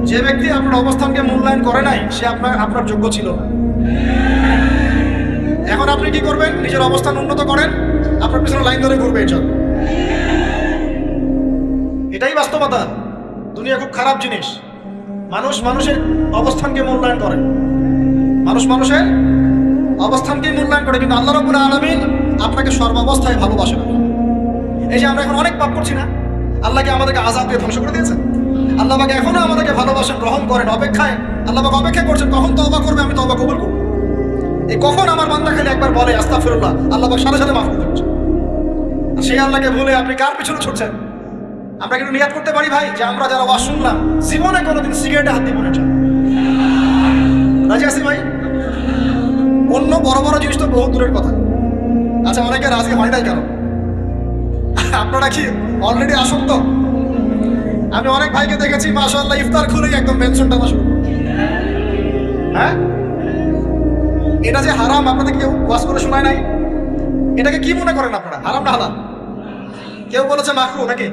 যে ব্যক্তি আপনার অবস্থানকে মূল্যায়ন করে নাই সে আপনার যোগ্য ছিল না। এখন আপনি কি করবেন? নিজের অবস্থান উন্নত করেন, আপনার পিছনে লাইন ধরে ঘুরবে এই জন্য। এটাই বাস্তবতা। দুনিয়া খুব খারাপ জিনিস। মানুষ মানুষের অবস্থানকে মূল্যায়ন করে, মানুষ মানুষের অবস্থানকে মূল্যায়ন করে, কিন্তু আল্লাহ রাব্বুল আলামিন আপনাকে সর্বাবস্থায় ভালোবাসেন। এই যে আমরা এখন অনেক পাপ করছি না, আল্লাহকে আমাদেরকে আযাব দিয়ে ধ্বংস করে দিয়েছেন। আল্লাহ পাক এখনো আমাদেরকে ভালোবাসেন, রহম করেন, অপেক্ষায় আল্লাহ পাক অপেক্ষা করছেন কখন তওবা করবে, আমি তওবা কবুল করব। এই কখন আমার বান্দা খালি একবার বলে আস্তাগফিরুল্লাহ, আল্লাহ পাক সাথে সাথে মাফ করে দিচ্ছেন। আর সেই আল্লাহকে ভুলে আপনি কার পিছনে ছুটছেন? আমরা কিন্তু নিয়াত করতে পারি ভাই যে আমরা যারা ওয়াজ শুনলাম জীবনে কোনোদিন সিগারেটে হাত দিব না। রাজি আছি ভাই? অন্য বড় বড় জিনিস তো বহু দূরের কথা। আচ্ছা, অনেকে রাজি হয় নাই কেন? আপনারা কি অলরেডি আসক্ত? আমি অনেক ভাইকে দেখেছি মাশাআল্লাহ ইফতার খুলেই একদম মেনশন টানা শুরু। হ্যাঁ, এটা যে হারাম আপনাদের কেউ ওয়াজ করে শোনায় নাই? এটাকে কি মনে করেন আপনারা, হারাম না হালাল? কেউ বলেছে মাকরুহ, নাকি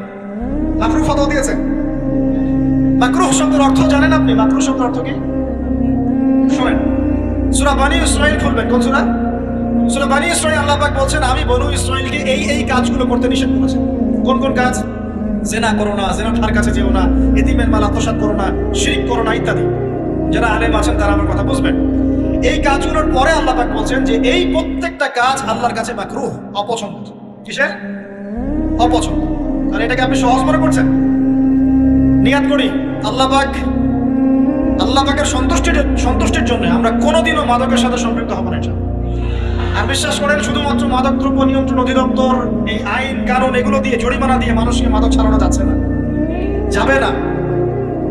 মাকরুহ ফতোয়া দিয়েছে? মাকরুহ শব্দের অর্থ জানেন আপনি? মাকরুহ শব্দের অর্থ কি শুনেন, সূরা বনী ইসরাঈল খুলবেন। কোন সূরা? সূরা বনী ইসরাঈল। আল্লাহ পাক বলছেন আমি বনু ইসরাঈলকে এই কাজগুলো করতে নিষেধ করেছি। কোন কোন কাজ? জেনা করো না, জেনার কাছে যেও না, এতিমের মাল আত্মসাৎ করো না, শিরক করো না ইত্যাদি। যারা আলেম আছেন তারা আমার কথা বুঝবেন। এই কাজগুলোর পরে আল্লাহ পাক বলছেন যে এই প্রত্যেকটা কাজ আল্লাহর কাছে মাকরুহ, অপছন্দ। কিসের? অপছন্দ। তাহলে এটাকে আপনি সহজ মনে করছেন? নিয়াত করি আল্লাহ পাকের সন্তুষ্টির জন্য আমরা কোনোদিনও মাদকের সাথে সম্পৃক্ত হব না। আর বিশ্বাস করেন, শুধুমাত্র মাদক দ্রব্য নিয়ন্ত্রণ অধিদপ্তর এই আইন কানুন এগুলো দিয়ে জরিমানা দিয়ে মানুষকে মাদক ছাড়ানো যাচ্ছে না, যাবে না।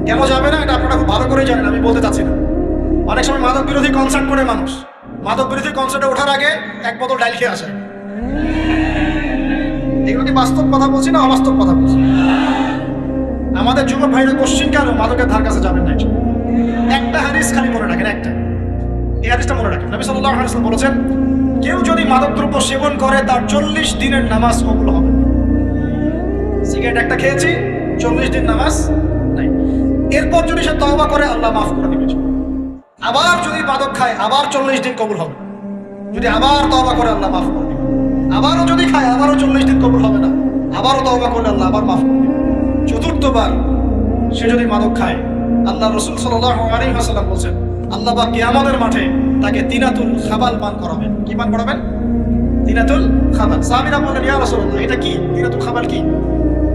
কেন যাবে না এটা আপনারা খুব ভালো করে জানেন, আমি বলতে চাচ্ছি না। অনেক সময় মাদক বিরোধী কনসার্ট করে মানুষ, মাদক বিরোধী কনসার্টে ওঠার আগে এক বোতল ডাইল খেয়ে আসে। এগুলো কি বাস্তব কথা বলছি না অবাস্তব কথা বলছি? আমাদের যুবক ভাইরা কোশ্চিন কেন মাদকের ধার কাছে যাবেন না? একটা হাদিস খালি মনে রাখেন, এই হাদিসটা মনে রাখেন। নবী সাল্লাল্লাহু আলাইহি ওয়াসাল্লাম বলেছেন কেউ যদি মাদকদ্রব্য সেবন করে তার 40 দিনের নামাজ কবুল হবে। সিগারেট একটা খেয়েছি, 40 দিন নামাজ নাই। এরপর যদি সে তওবা করে আল্লাহ মাফ করে দিবেন। আবার যদি মাদক খায় আবার 40 দিন কবুল হবে। যদি আবার তওবা করে আল্লাহ মাফ করে দিবেন। আবারও যদি খায় আবারও 40 দিন কবুল হবে না, আবারও তওবা করলে আল্লাহ আবার মাফ করে দিবেন। চতুর্থবার সে যদি মাদক খায়, আল্লাহ রাসূল সাল্লাল্লাহু আলাইহি ওয়াসাল্লাম বলেন আল্লাহ পাক কিয়ামতের মাঠে তাকে তিনাতুল খাবাল পান করাবেন। কি পান করাবেন? তিনাতুল খাবাল। সাহাবীরা বললেন ইয়া রাসূলুল্লাহ এটা কি? তিনাতুল খাবাল কি?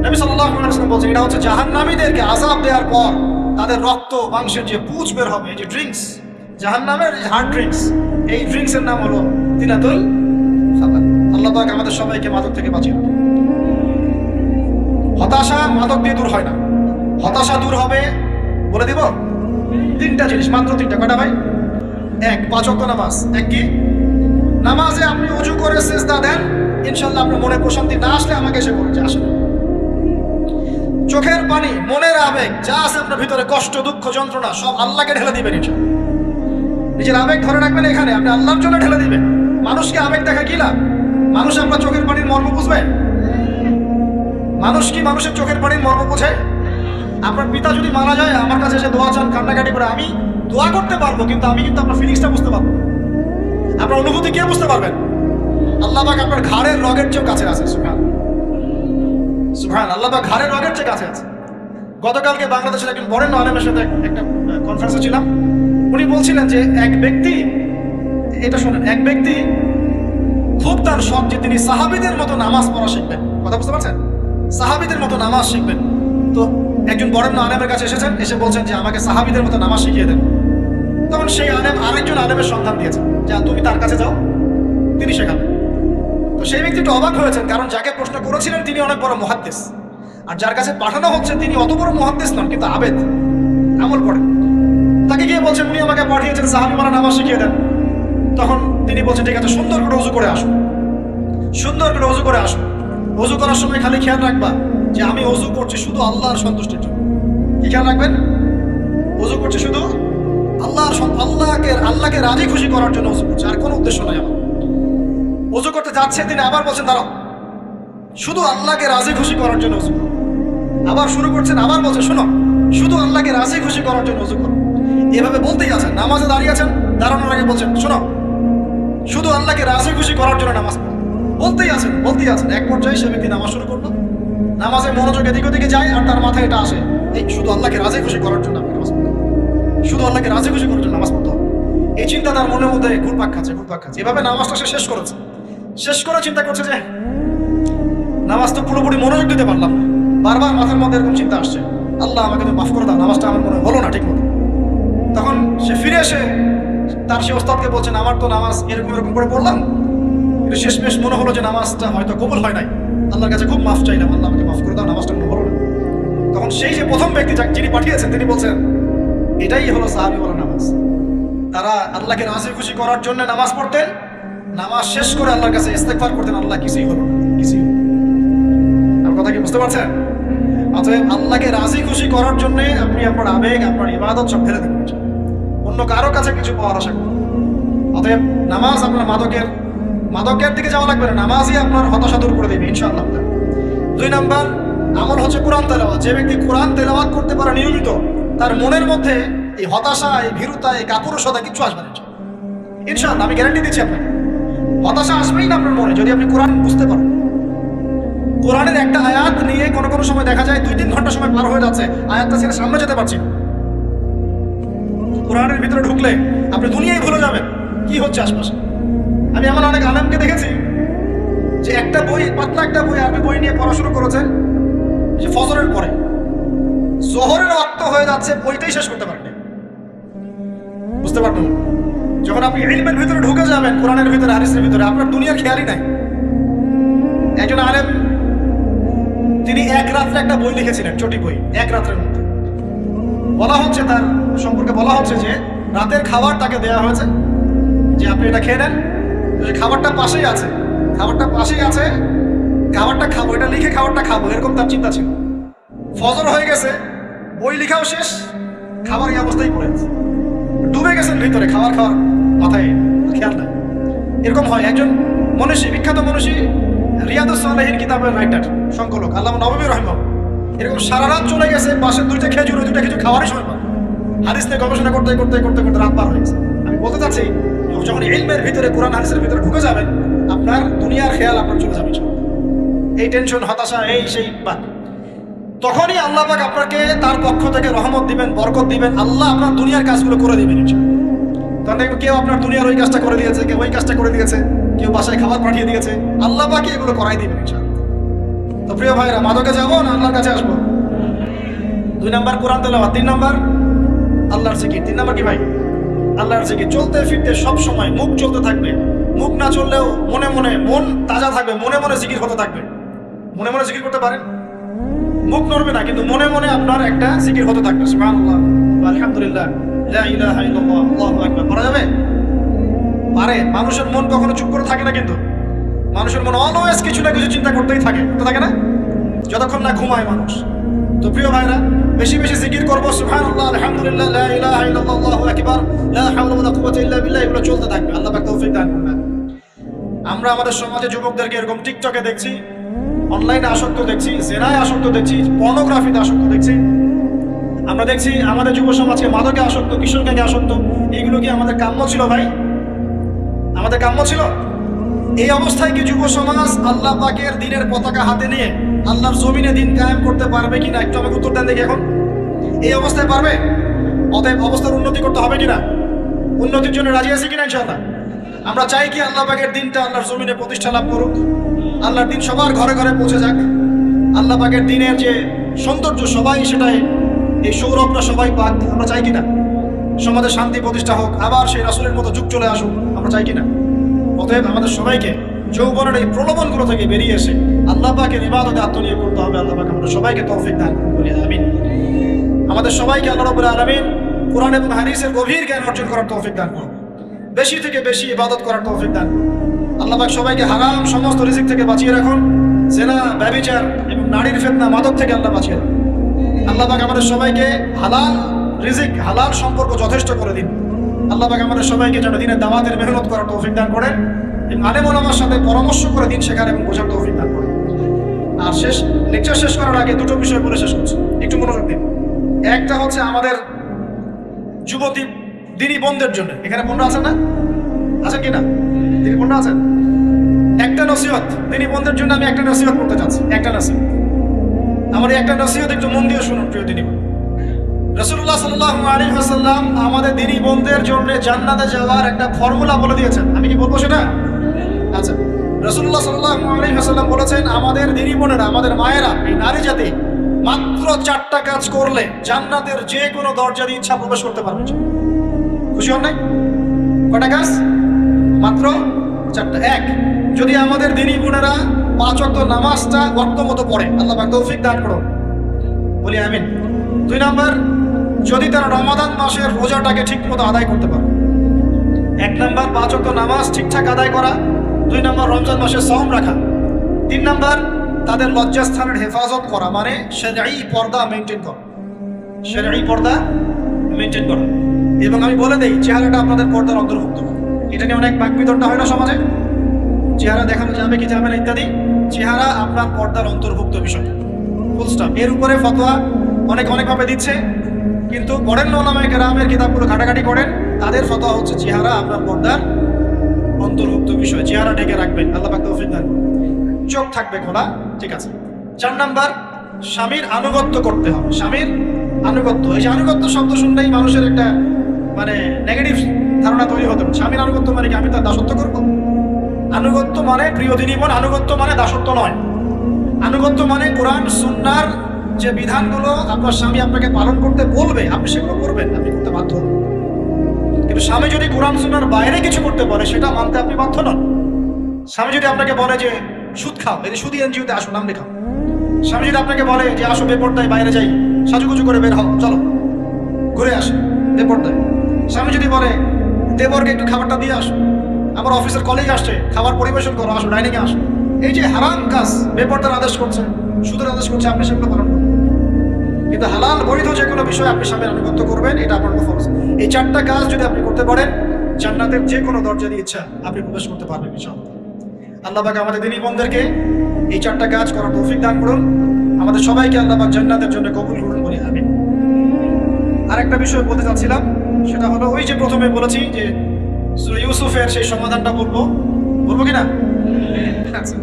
নবী সাল্লাল্লাহু আলাইহি ওয়াসাল্লাম বলেন এটা হচ্ছে জাহান্নামীদেরকে আযাব দেওয়ার পর তাদের রক্ত মাংসের যে পুঁজ বের হবে, এই যে ড্রিঙ্কস, জাহান্নামের হার্ড ড্রিঙ্কস, এই ড্রিঙ্কসের নাম হলো তিনাতুল খাবাল। আল্লাহ পাক আমাদের সবাইকে মাদক থেকে বাঁচিয়ে রাখুন। হতাশা মাদক দিয়ে দূর হয় না। হতাশা দূর হবে বলে দিব 3টা জিনিস, মাত্র 3টা। কয়টা ভাই? 1, 5 ওয়াক্ত নামাজ। এক কি? নামাজে আপনি ওযু করে সিজদা দেন, ইনশাআল্লাহ আপনার মনে প্রশান্তি না আসলে আমাকে এসে বলুন যে আসলে। চোখের পানি, মনের আবেগ যা আছে আপনার ভিতরে, কষ্ট দুঃখ যন্ত্রণা সব আল্লাহকে ঢেলে দিবেন। ইনশাআল্লাহ নিজের আবেগ ধরে রাখবেন এখানে, আপনি আল্লাহর জন্য ঢেলে দিবেন। মানুষকে আবেগ দেখা কি লাভ? মানুষ আপনার চোখের পানির মর্ম বুঝবে? মানুষ কি মানুষের চোখের পানির মর্ম বোঝে? আপনার পিতা যদি মারা যায় আমার কাছে এসে দোয়া চান, কান্নাকাটি করে, আমি দোয়া করতে পারবো কিন্তু আমি কিন্তু আপনার ফিলিংসটা বুঝতে পারবো। আপনার অনুভূতি কে বুঝতে পারবেন? আল্লাহ পাক আপনার ঘাড়ের রগের চেয়ে কাছে আছে। সুবহান আল্লাহ পাক ঘাড়ের রগের চেয়ে কাছে আছে। গতকালকে বাংলাদেশের একজন বরেণ্য আলেমের সাথে একটা কনফারেন্সে ছিলাম। উনি বলছিলেন যে এক ব্যক্তি, এটা শোনেন, এক ব্যক্তি খুব তার শখ যে তিনি সাহাবীদের মতো নামাজ পড়া শিখবেন। কথা বুঝতে পারছেন? সাহাবীদের মতো নামাজ শিখবেন। তো একজন বরেণ্য আলেমের কাছে এসেছেন, এসে বলছেন যে আমাকে সাহাবীদের মতো নামাজ শিখিয়ে দেন। তখন সেই আলেম আরেকজন আলেমের সন্ধান দিয়েছেন, যা তুমি তার কাছে যাও, তিনি শেখাবেন। তো সেই ব্যক্তি একটু অবাক হয়েছেন, কারণ যাকে প্রশ্ন করেছিলেন তিনি অনেক বড় মুহাদ্দিস, আর যার কাছে পাঠানো হচ্ছে তিনি অত বড় মুহাদ্দিস নন কিন্তু আবেদ, আমল করেন। তাকে গিয়ে বলছেন উনি আমাকে পাঠিয়েছেন সাহাবী মারা নামাজ শিখিয়ে দেন। তখন তিনি বলছেন ঠিক আছে, সুন্দর করে ওযু করে আসুন, সুন্দর করে ওযু করে আসুন। ওযু করার সময় খালি খেয়াল রাখবা যে আমি ওযু করছি শুধু আল্লাহর সন্তুষ্টির জন্য। কি খেয়াল রাখবেন? ওযু করছি শুধু আল্লাহকে রাজি খুশি করার জন্য ওযু করছি, আর কোনো উদ্দেশ্য নাই আমার। ওযু করতে যাচ্ছে তিনি আবার বলছেন দাঁড়াও, শুধু আল্লাহকে রাজি খুশি করার জন্য ওযু করো। আবার শুরু করছেন, আবার বলছেন শোনো, শুধু আল্লাহকে রাজি খুশি করার জন্য ওযু করো। এভাবে বলতেই আছেন, নামাজে দাঁড়িয়ে আছেন, দাঁড়ানোর আগে বলছেন শোনো, শুধু আল্লাহকে রাজি খুশি করার জন্য নামাজ পড়ো। বলতেই আছেন। এক পর্যায়ে সে ব্যক্তি নামাজ শুরু করলো, নামাজে মনোযোগ এদিক ওদিকে যায় আর তার মাথায় এটা আসে, এই শুধু আল্লাহকে রাজি খুশি করার জন্য আমি নামাজ পড়তে, শুধু আল্লাহকে রাজি খুশি করার জন্য নামাজ পড়তে হবে। এই চিন্তা তার মনের মধ্যে ঘুরপাক খাচ্ছে। এভাবে নামাজটা সে শেষ করে চিন্তা করছে যে নামাজ তো পুরোপুরি মনোযোগ দিতে পারলাম না। বারবার মাথার মধ্যে এরকম চিন্তা আসছে, আল্লাহ আমাকে তো মাফ করে দাও, নামাজটা আমার মনে হলো না ঠিক মতো। তখন সে ফিরে এসে তার সে ওস্তাদকে বলছেন, আমার তো নামাজ এরকম এরকম করে পড়লাম, কিন্তু শেষমেশ মনে হলো যে নামাজটা হয়তো কবুল হয় নাই, আল্লাহর কাছে খুব মাফ চাইলাম, আল্লাহ আমাকে মাফ করে দাও, নামাজটা মনে হলো না। তখন সেই যে প্রথম ব্যক্তি যিনি পাঠিয়েছেন তিনি বলছেন, এটাই হলো সাহাবী বলা নামাজ। তারা আল্লাহকে রাজি খুশি করার জন্য নামাজ পড়তেন, নামাজ শেষ করে আল্লাহর কাছে ইস্তেগফার করতেন, আল্লাহ কিছুই হলো না, কিছুই হলো না। আমার কথা কি বুঝতে পারছেন? অতএব আল্লাহকে রাজি খুশি করার জন্য আপনি আপনার আবেগ, আপনার ইবাদত সব ফেলে দেবেন, অন্য কারো কাছে কিছু পাওয়ার আশা করুন। অতএব নামাজ আপনার মাদকের দিকে যাওয়া লাগবে না, নামাজই আপনার হতাশা দূর করে দেবে ইনশাআল্লাহ। 2 নাম্বার আমল হচ্ছে কোরআন তেলাওয়াত। যে ব্যক্তি কোরআন তেলাওয়াত করতে পারে নিয়মিত, তার মনের মধ্যে এই হতাশা, এই ভীরুতা, এই কাপুরুষতা কিচ্ছু আসবে না ইনশাআল্লাহ। আমি গ্যারান্টি দিচ্ছি আপনাকে হতাশা আসবেই না আপনার মনে, যদি আপনি কোরআন বুঝতে পারেন। কোরআনের একটা আয়াত নিয়ে কোনো সময় দেখা যায় 2-3 ঘন্টা সময় পার হয়ে যাচ্ছে, আয়াতটা ছেড়ে সামনে যেতে পারছি না। কোরআনের ভিতরে ঢুকলে আপনি দুনিয়ায় ভুলে যাবেন কি হচ্ছে আশপাশে। আমি এমন অনেক আলেমকে দেখেছি যে একটা বই, পাতলা একটা বই, আরবি বই নিয়ে পড়া শুরু করেছে, যে ফজরের পরে জোহরের ওয়াক্ত হয়ে যাচ্ছে, বইটাই শেষ করতে পারবেন। বুঝতে পারবেন? যখন আপনি ইলমের ভিতরে ঢুকে যাবেন, কোরআনের ভিতরে, হাদিসের ভিতরে, আপনার দুনিয়ার খেয়ালই নাই। একজন আলেম তিনি এক রাত্রে একটা বই লিখেছিলেন, ছোটি বই, এক রাত্রের মধ্যে। বলা হচ্ছে, তার সম্পর্কে বলা হচ্ছে যে রাতের খাবার তাকে দেওয়া হয়েছে, যে আপনি এটা খেয়ে নেন, খাবারটা পাশেই আছে, খাবারটা খাবো, এটা লিখে খাবারটা খাবো, এরকম তার চিন্তা ছিল। ফজর হয়ে গেছে, বই লিখাও শেষ, খাবার এই অবস্থায় পড়ে আছে, ডুবে গেছেন ভিতরে, খাওয়ার মাথায় খেয়াল নাই। এরকম হয়। একজন মনীষী, বিখ্যাত মনীষী, রিয়াদুস সালেহীন কিতাবের রাইটার, সংকলক আল্লামা নববী রাহিমাহুল্লাহ, এরকম সারা রাত চলে গেছে, পাশে 2টা খেজুর, 2টা খেজুর খাওয়ারই সময় পান, হাদিস নিয়ে গবেষণা করতে রাত পার হয়ে গেছে। আমি বলতে চাচ্ছি, যখন ইলমের ভিতরে, কোরআন হাদিসের ভিতরে ঢুকে যাবেন, আপনার দুনিয়ার খেয়াল আপনার চলে যাবে, এই টেনশন, হতাশা, এই সেই বাদ। তখনই আল্লাহ পাক আপনাকে তার পক্ষ থেকে রহমত দিবেন, বরকত দিবেন, আল্লাহ আপনার দুনিয়ার কাজগুলো করে দিবেন। তখন দেখবেন কেউ আপনার দুনিয়ার ওই কাজটা করে দিয়েছে, কেউ ওই কাজটা করে দিয়েছে, কেউ বাসায় খাবার পাঠিয়ে দিয়েছে, আল্লাহ পাকই এগুলো করাই দিবেন। তো প্রিয় ভাইরা, মাদকে যাবো না আল্লাহর কাছে আসবো? 2 নাম্বার কোরআন তেলাওয়াত, 3 নাম্বার আল্লাহর জিকির। 3 নাম্বার কি ভাই? আল্লাহর জিকির। চলতে ফিরতে সব সময় মুখ চলতে থাকবে, মুখ না চললেও মনে মনে মন তাজা থাকবে, মনে মনে জিকির হতে থাকবে। মনে মনে জিকির করতে পারেন, মুখ নড়বে না, কিন্তু মনে মনে আপনার একটা জিকির হতে থাকবে, সুবহানাল্লাহ, আলহামদুলিল্লাহ, লা ইলাহা ইল্লাল্লাহ, আল্লাহু আকবার। করা যাবে? পারে। মানুষের মন কখনো চুপ করে থাকে না, কিন্তু মানুষের মন অলওয়েজ কিছু না কিছু চিন্তা করতেই থাকে না, যতক্ষণ না ঘুমায় মানুষ। তো প্রিয় ভাইরা, বেশি বেশি জিকির করবো, সুবহানাল্লাহ, আলহামদুলিল্লাহ, লা ইলাহা ইল্লাল্লাহ, আল্লাহু আকবার, লা হাওলা ওয়ালা কুওয়াতা ইল্লা বিল্লাহ, এগুলো চলতে থাকবে। আল্লাহ পাক তৌফিক দান করুন। আমরা আমাদের সমাজে যুবকদেরকে এরকম টিকটকে দেখছি, অনলাইনে আসক্ত দেখছি, জেনায় আসক্ত দেখছি, পর্নোগ্রাফিতে আসক্ত দেখছি। আমরা দেখছি আমাদের যুব সমাজকে মাদকে আসক্ত, কিশোর গ্যাংয়ে আসক্ত। এইগুলো কি আমাদের কাম্য ছিল ভাই? আমাদের কাম্য ছিল? এই অবস্থায় কি যুব সমাজ আল্লাহ পাকের দ্বীনের পতাকা হাতে নিয়ে আল্লাহর জমিনে দিন কায়েম করতে পারবে কিনা? একটু আমাকে উত্তর দেন দেখি। এখন এই অবস্থায় পারবে? অতএব অবস্থার উন্নতি করতে হবে কিনা? উন্নতির জন্য রাজি আছি কিনা ইনশাআল্লাহ? আমরা চাই কি আল্লাহ পাকের দিনটা আল্লাহর জমিনে প্রতিষ্ঠা লাভ করুক, আল্লাহর দিন সবার ঘরে ঘরে পৌঁছে যাক, আল্লাহ পাকের দিনের যে সৌন্দর্য সবাই সেটাই, এই সৌরভটা সবাই পাক। আমরা চাই কিনা? সমাজে শান্তি প্রতিষ্ঠা হোক, আবার সেই রাসূলের মতো যুগ চলে আসুক, আমরা চাই কিনা? অতএব আমাদের সবাইকে যৌবনের এই প্রলোভনগুলো থেকে বেরিয়ে এসে আল্লাহ পাকের ইবাদতে আত্মনিয়োগ করতে হবে। আল্লাহ পাক আমাদের সবাইকে তৌফিক দান করুন, আমিন। আমাদের সবাইকে আল্লাহ রাব্বুল আলামিন কোরআন এবং হাদিসের গভীর জ্ঞান অর্জন করার তৌফিক দান করুন, বেশি থেকে বেশি ইবাদত করার তৌফিক দান করুন। আল্লাহ পাক সবাইকে হারাম সমস্ত রিজিক থেকে বাঁচিয়ে রাখুন, জেনা, ব্যভিচার এবং নারীর ফিতনা, মাদক থেকে আল্লাহ বাঁচিয়ে রাখুন। আল্লাহ পাক আমাদের সবাইকে হালাল রিজিক, হালাল সম্পর্ক যথেষ্ট করে দিন। আল্লাহ পাক আমাদের সবাইকে যেন দিনের দাওয়াতের মেহনত করার তৌফিক দান করেন এবং আলেম ওলামার সাথে পরামর্শ করে দিন শেখার এবং বোঝার তৌফিক দান করেন। আর লেকচার শেষ করার আগে 2টো বিষয় বলে শেষ করছি, একটু মনোযোগ দিন। একটা হচ্ছে আমাদের যুবতী দিনী বোনদের জন্য, এখানে বোনরা আছেন না? আছেন কি না? দিনী বোনরা আছেন? একটা নসিহত দিনী বোনদের জন্য, আমি একটা নসিহত করতে চাচ্ছি, একটা নসিহত। আমার এই একটা নসিহত একটু মন দিয়ে শুনুন প্রিয় দিনী বোন। রাসূলুল্লাহ সাল্লাল্লাহু আলাইহি ওয়াসাল্লাম আমাদের দিনী বোনদের জন্য জান্নাতে যাওয়ার একটা ফর্মুলা বলে দিয়েছেন। আমি কি বলবো সেটা? আচ্ছা, রাসূলুল্লাহ সাল্লাল্লাহু আলাইহি ওয়াসাল্লাম বলেছেন আমাদের দিনী বোনেরা, আমাদের মায়েরা, এই নারী জাতি মাত্র 4টা কাজ করলে জান্নাতের যে কোনো দরজা দিয়ে ইচ্ছা প্রবেশ করতে পারবে। খুশি হন নাই? কটা কাজ? মাত্র 4টা। এক, যদি আমাদের দিনী বোনেরা 5 ওয়াক্ত নামাজটা ওয়াক্ত মতো পড়ে, আল্লাহ পাক তৌফিক দান করুন, বলি আমিন। 2 নাম্বার, যদি তারা রমাদান মাসের রোজাটাকে ঠিক মতো আদায় করতে পারে। 1 নাম্বার 5 ওয়াক্ত নামাজ ঠিকঠাক আদায় করা, 2 নাম্বার রমজান মাসে সওম রাখা, 3 নাম্বার তাদের লজ্জাস্থানের হেফাজত করা, মানে শরঈ পর্দা মেনটেন করা, শরঈ পর্দা মেনটেন করা। এবং আমি বলে দেই, চেহারাটা আপনাদের পর্দার অন্তর্ভুক্ত। এটা নিয়ে অনেক বাকবিতণ্ডা হয় না সমাজে, চেহারা দেখানো যাবে কি যাবে না ইত্যাদি। চেহারা আপনার পর্দার অন্তর্ভুক্ত বিষয়, ফুল স্টপ। এর উপরে ফতোয়া অনেকভাবে দিচ্ছে, কিন্তু পড়েন না ওলামায়ে কেরামের কিতাবগুলো ঘাটাঘাটি করেন, তাদের ফতোয়া হচ্ছে চেহারা আপনার পর্দার অন্তর্ভুক্ত বিষয়, চেহারা ঢেকে রাখবেন, আল্লাহ পাক তৌফিক দান করুন। চোখ থাকবে খোলা, ঠিক আছে। 4 নাম্বার, স্বামীর আনুগত্য করতে হবে। স্বামীর আনুগত্য, এই যে আনুগত্য শব্দ শুনলেই মানুষের একটা মানে নেগেটিভ ধারণা তৈরি হতে পারে। স্বামীর আনুগত্য মানে কি আমি তার দাসত্ব করবো? আনুগত্য মানে, প্রিয় দিনী বোন, আনুগত্য মানে দাসত্ব নয়। আনুগত্য মানে কোরআন সুন্নাহর যে বিধানগুলো আপনার স্বামী আপনাকে পালন করতে বলবে, আপনি সেগুলো করবেন, আপনি করতে বাধ্য হন। কিন্তু স্বামী যদি কোরআন সুন্নাহর বাইরে কিছু করতে পারে, সেটা মানতে আপনি বাধ্য নন। স্বামী যদি আপনাকে বলে যে সুদ খাও, এই সুদী এনজিওতে আসো, নাম লেখাও। স্বামী যদি আপনাকে বলে যে আসো বেপরদায় বাইরে যাই, সাজুগুজু করে বের হও, চলো ঘুরে আসো বেপরদায়। স্বামী যদি বলে দেবরকে একটু খাবারটা দিয়ে আসো, আমার অফিসের কলিগ আসছে, খাবার পরিবেশন করো, আসো ডাইনিংয়ে আসো, এই যে হারাম কাজ, বেপরদার আদেশ করছে, সুদের আদেশ করছে, আপনি সেগুলো পালন করবেন। কিন্তু হালাল বৈধ যে কোনো বিষয়ে আপনি স্বামীর আনুগত্য করবেন, এটা আপনার ফরজ। এই 4টা কাজ যদি আপনি করতে পারেন, জান্নাতের যে কোনো দরজা দিয়ে ইচ্ছা আপনি প্রবেশ করতে পারবেন ইনশাআল্লাহ। আল্লাহ পাক আমাদের দিনী বোনদেরকে এই 4টা কাজ করার তৌফিক দান করুন, আমাদের সবাইকে আল্লাহ পাক জান্নাতের জন্য কবুল করুন, বলি আমিন। আরেকটা বিষয় বলতে চাচ্ছিলাম, সেটা হলো ওই যে প্রথমে বলেছি যে সূরা ইউসুফের সেই সমাধানটা বলবো কিনা? আচ্ছা,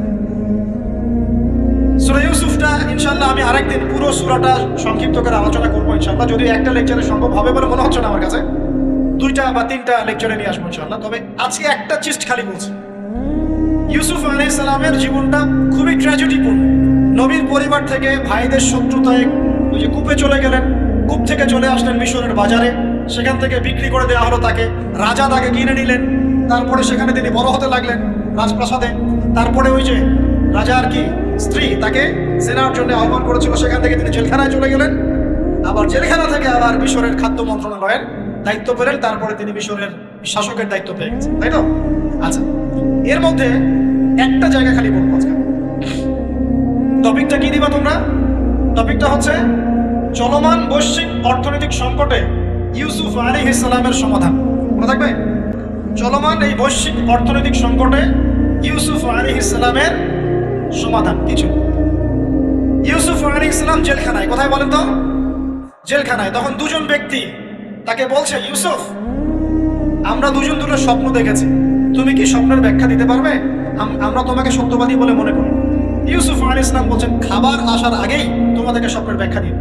সূরা ইউসুফটা ইনশাআল্লাহ আমি আরেকদিন পুরো সূরাটা সংক্ষিপ্ত করে আলোচনা করবো ইনশাআল্লাহ। যদি একটা লেকচারে সম্ভব হবে বলে মনে হচ্ছে না আমার কাছে, 2টা বা 3টা লেকচারে নিয়ে আসবো ইনশাআল্লাহ। তবে আজকে একটা চিস্ট খালি বলছি। ইউসুফ আলাইহিস সালামের জীবনটা খুবই ট্র্যাজেডিপূর্ণ। নবীর পরিবার থেকে ভাইদের শত্রুতায় ওই যে কূপে চলে গেলেন, কূপ থেকে চলে আসলেন মিশরের বাজারে, সেখান থেকে বিক্রি করে দেওয়া হলো তাকে, রাজা তাকে কিনে নিলেন, তারপরে সেখানে তিনি বড় হতে লাগলেন রাজপ্রাসাদে। তারপরে ওই যে রাজার কি স্ত্রী তাকে সেনার জন্য আহ্বান করেছিল, সেখান থেকে তিনি জেলখানায় চলে গেলেন, আবার জেলখানা থেকে আবার মিশরের খাদ্য মন্ত্রণালয়ের দায়িত্ব পেলেন, তারপরে তিনি মিশরের শাসকের দায়িত্ব পেয়ে গেছেন, তাই তো? আচ্ছা, এর মধ্যে একটা জায়গা খালি বলবো আজকে। টপিকটা কি দিবা তোমরা? টপিকটা হচ্ছে চলমান বৈশ্বিক অর্থনৈতিক সংকটে ইউসুফ আলাইহিস সালামের সমাধান। মনে থাকবে? চলমান এই বৈশ্বিক অর্থনৈতিক সংকটে ইউসুফ আলাইহিস সালামের সমাধান কিছু। ইউসুফ আলাইহিস সালাম জেলখানায়, কোথায় বলেন তো? জেলখানায়। তখন 2জন ব্যক্তি তাকে বলছে, ইউসুফ, আমরা 2জন দুটো স্বপ্ন দেখেছি, তুমি কি স্বপ্নের ব্যাখ্যা দিতে পারবে? আমরা তোমাকে সত্যবাদী বলে মনে করি। ইউসুফ আলাইহিস সালাম বলছেন, খাবার আসার আগেই তোমাদেরকে স্বপ্নের ব্যাখ্যা দিই।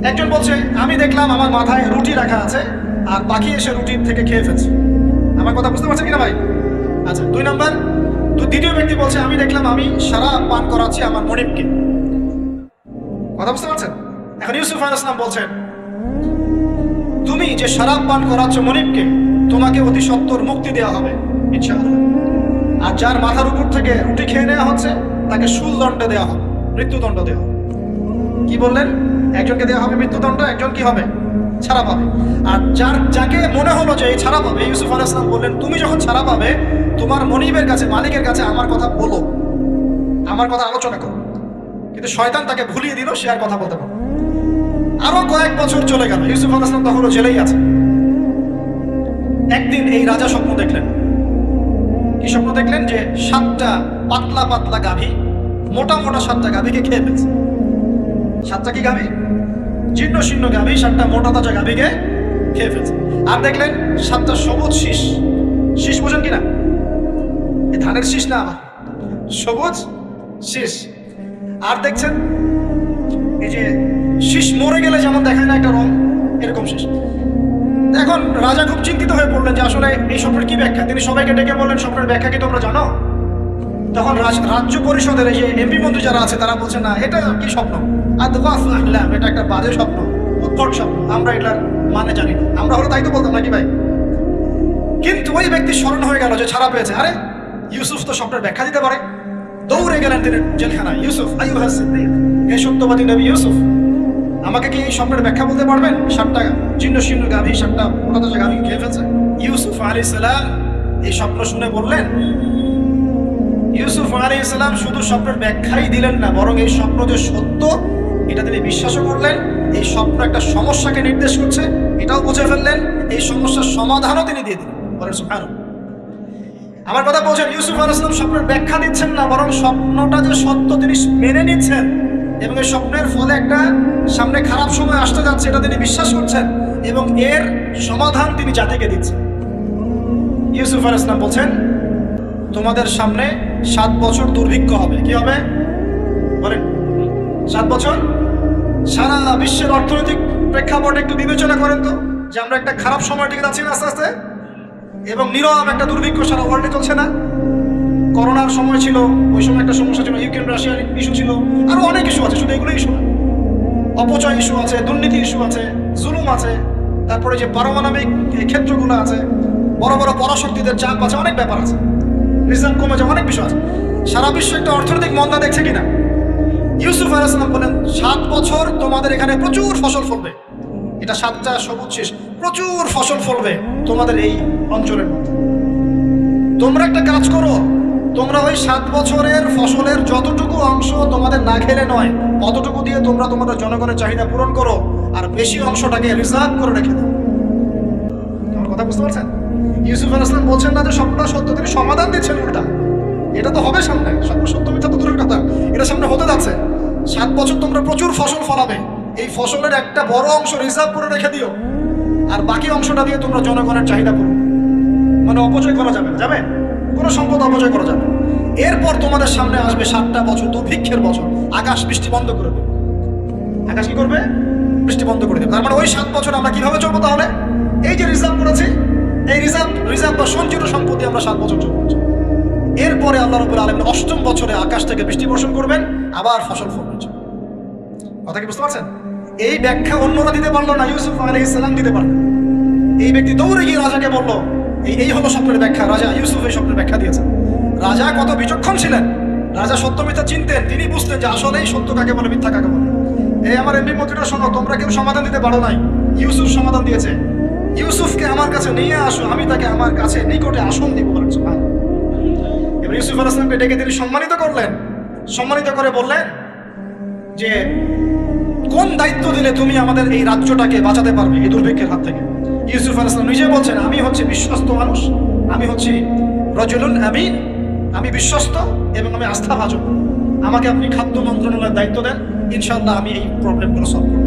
একজন বলছে, আমি দেখলাম আমার মাথায় রুটি রাখা আছে, আর পাখি এসে রুটির থেকে খেয়ে ফেলছে। আমার কথা বুঝতে পারছেন কিনা ভাই? আচ্ছা, 2 নাম্বার, দ্বিতীয় ব্যক্তি বলছে, আমি দেখলাম আমি শরাব পান করাচ্ছি আমার মনিবকে। কথা বুঝতে পারছেন? এখন ইউসুফ আলাইহিস সালাম বলছেন, তুমি যে শরাব পান করাচ্ছ মনিবকে, তোমাকে অতি সত্বর মুক্তি দেওয়া হবে ইনশাআল্লাহ। আর যার মাথার উপর থেকে রুটি খেয়ে নেওয়া হচ্ছে, তাকে শুলদণ্ড দেওয়া হবে, মৃত্যুদণ্ড দেওয়া হবে। কি বললেন? একজনকে দেওয়া হবে মৃত্যুদণ্ড, একজন কি হবে? ছাড়া পাবে। আর যাকে মনে হলো যে এই ছাড়া পাবে, ইউসুফ আলাইহিস সালাম বললেন, তুমি যখন ছাড়া পাবে, তোমার মনিবের কাছে, মালিকের কাছে আমার কথা বলো, আমার কথা আলোচনা করো। কিন্তু শয়তান তাকে ভুলিয়ে দিল, সে আর কথা বলতে পারবে। আরো কয়েক বছর চলে গেল, ইউসুফ আলাইহিস সালাম তখনও জেলেই আছে। একদিন এই রাজা স্বপ্ন দেখলেন। কি স্বপ্ন দেখলেন? যে 7টা পাতলা পাতলা গাভী, মোটা মোটা 7টা গাভীকে খেয়ে ফেলছে। 7টা কি গাভী? জীর্ণ শীর্ণ গাভী, 7টা মোটা তাজা গাভীকে খেয়ে ফেলছে। আর দেখলেন 7টা সবুজ শীষ। শীষ বোঝেন কিনা? এই ধানের শীষ না, আমার সবুজ শীষ। আর দেখছেন এই যে শীষ মরে গেলে যেমন দেখায় না একটা রং, এরকম শীষ। এখন রাজা খুব চিন্তিত হয়ে পড়লেন যে আসলে এই স্বপ্নের কি ব্যাখ্যা। তিনি সবাইকে ডেকে বললেন, স্বপ্নের ব্যাখ্যা কি তোমরা জানো? তখন রাজ্য পরিষদের এই যে এমপি মন্ত্রী যারা আছে তারা বলছে না এটা কি স্বপ্ন, আর এটা একটা বাজে স্বপ্ন, উদ্ভট স্বপ্ন, আমরা এটার মানে জানি না। আমরা হলো তাই তো বলতাম নাকি ভাই? কিন্তু ওই ব্যক্তি স্মরণ হয়ে গেল যে ছাড়া পেয়েছে, আরে ইউসুফ তো স্বপ্নের ব্যাখ্যা দিতে পারে। দৌড়ে গেলেন তিনি জেলখানায়। ইউসুফ আইয়ুহা সিদ্দিক, হে সত্যবাদী নবী ইউসুফ, আমাকে কি এই স্বপ্নের ব্যাখ্যা বলতে পারবেন? 7টা জীর্ণ শীর্ণ গাভী 7টা মোটাতাজা গাভী খেয়ে ফেলছে। ইউসুফ আলাইহিস সালাম এই স্বপ্ন শুনে বললেন, ইউসুফ আলাইহিস সালাম শুধু স্বপ্নের ব্যাখ্যাই দিলেন না, বরং এই স্বপ্ন যে সত্য এটা তিনি বিশ্বাসও করলেন। এই স্বপ্ন একটা সমস্যাকে নির্দেশ করছে এটাও বুঝে ফেললেন, এই সমস্যার সমাধানও তিনি দিয়ে দিলেন। বলেন সুবহানাল্লাহ। আমার কথা বলছেন, ইউসুফ আলাইহিস সালাম স্বপ্নের ব্যাখ্যা দিচ্ছেন না, বরং স্বপ্নটা যে সত্য তিনি মেনে নিচ্ছেন এবং এই স্বপ্নের ফলে একটা সামনে খারাপ সময় আসতে যাচ্ছে এটা তিনি বিশ্বাস করছেন এবং এর সমাধান তিনি জাতিকে দিচ্ছেন। ইউসুফ আলাইহিস সালাম বলছেন, তোমাদের সামনে 7 বছর দুর্ভিক্ষ হবে। কি হবে বলেন? 7 বছর। সারা বিশ্বের অর্থনৈতিক প্রেক্ষাপট একটু বিবেচনা করেন তো, যে আমরা একটা খারাপ সময় দিকে যাচ্ছি না আস্তে আস্তে, এবং নীরব একটা দুর্ভিক্ষ সারা ওয়ার্ল্ডে চলছে না? করোনার সময় ছিল, ওই সময় একটা সমস্যা ছিল, ইউক্রেন রাশিয়ার ইস্যু ছিল, আরো অনেক ইস্যু আছে, শুধু এগুলো ইস্যু না, অপচয় ইস্যু আছে, দুর্নীতি ইস্যু আছে, জুলুম আছে, তারপরে যে পারমাণবিক ক্ষেত্রগুলো আছে, বড় বড় পরাশক্তিদের চাপ আছে, অনেক ব্যাপার আছে, রিজার্ভ কমে যাওয়া, অনেক বিষয় আছে। সারা বিশ্ব একটা অর্থনৈতিক মন্দা দেখছে কিনা? ইউসুফ আলাইহিস সালাম বলেন, 7 বছর তোমাদের এখানে প্রচুর ফসল ফলবে। এটা 7টা সবুজ শেষ, প্রচুর ফসল ফলবে তোমাদের এই অঞ্চলের মধ্যে। তোমরা একটা কাজ করো, তোমরা ওই 7 বছরের ফসলের যতটুকু অংশ তোমাদের না খেলে নয়, অতটুকু দিয়ে তোমরা তোমাদের জনগণের চাহিদা পূরণ করো, আর বেশি অংশটাকে রিজার্ভ করে রেখে দাও। আমার কথা বুঝতে পারছেন? ইউসুফ আলাইহিস সালাম বলছেন না যে স্বপ্নটা সত্য, তিনি সমাধান দিচ্ছেন উল্টা। এটা তো হবে সামনে, স্বপ্ন সত্য মিথ্যা তো দূরের কথা, এটা সামনে হতে যাচ্ছে। 7 বছর তোমরা প্রচুর ফসল ফলাবে, এই ফসলের একটা বড় অংশ রিজার্ভ করে রেখে দিও, আর বাকি অংশটা দিয়ে তোমরা জনগণের চাহিদা পূরণ। মানে অপচয় করা যাবে না, যাবে কোনো সম্পদ অপচয় করা যাবে। এরপর তোমাদের সামনে আসবে 7টা বছর দুর্ভিক্ষের বছর, আকাশ বৃষ্টি বন্ধ করে দেবে। আকাশ কি করবে? বৃষ্টি বন্ধ করে দেবে। তার মানে ওই 7 বছর আমরা কিভাবে চলবো তাহলে? এই যে রিজার্ভ করেছি, এই রিজার্ভ বা সঞ্চিত সম্পত্তি আমরা 7 বছর চলবো। এরপরে আল্লাহ রাব্বুল আলামিন 8ম বছরে আকাশ থেকে বৃষ্টি বর্ষণ করবেন, আবার ফসল ফলবে। কথা কি বুঝতে পারছেন? এই ব্যাখ্যা অন্যরা দিতে পারলো না, ইউসুফ আলাইহিস সালাম দিতে পারলেন। এই ব্যক্তি দৌড়ে গিয়ে রাজাকে বলল, এই হলো স্বপ্নের ব্যাখ্যা। রাজা ইউসুফ এই স্বপ্নের ব্যাখ্যা দিয়েছেন। রাজা কত বিচক্ষণ ছিলেন, রাজা সত্য মিথ্যা চিনতেন, তিনি বুঝতেন যে আসলেই সত্য কাকে বলে, মিথ্যা কাকে বলে। এই আমার এমপি মন্ত্রীরা শোনো, তোমরা কেউ সমাধান দিতে পারো নাই, ইউসুফ সমাধান দিয়েছে। ইউসুফকে আমার কাছে নিয়ে আসো, আমি তাকে আমার কাছে নিকটে আসন দিব। এবার ইউসুফ আলাইহিস সালামকে ডেকে তিনি সম্মানিত করলেন, সম্মানিত করে বললেন যে কোন দায়িত্ব দিলে তুমি আমাদের এই রাজ্যটাকে বাঁচাতে পারবে এই দুর্ভিক্ষের হাত থেকে? ইউসুফ আলাইহিস সালাম নিজে বলছেন, আমি হচ্ছে বিশ্বস্ত মানুষ, আমি হচ্ছি রাজুলুন আমিন, আমি বিশ্বস্ত এবং আমি আস্থাভাজন। আমাকে আপনি খাদ্য মন্ত্রণালয়ের দায়িত্ব দেন, ইনশাআল্লাহ আমি এই প্রবলেমগুলো সলভ করব।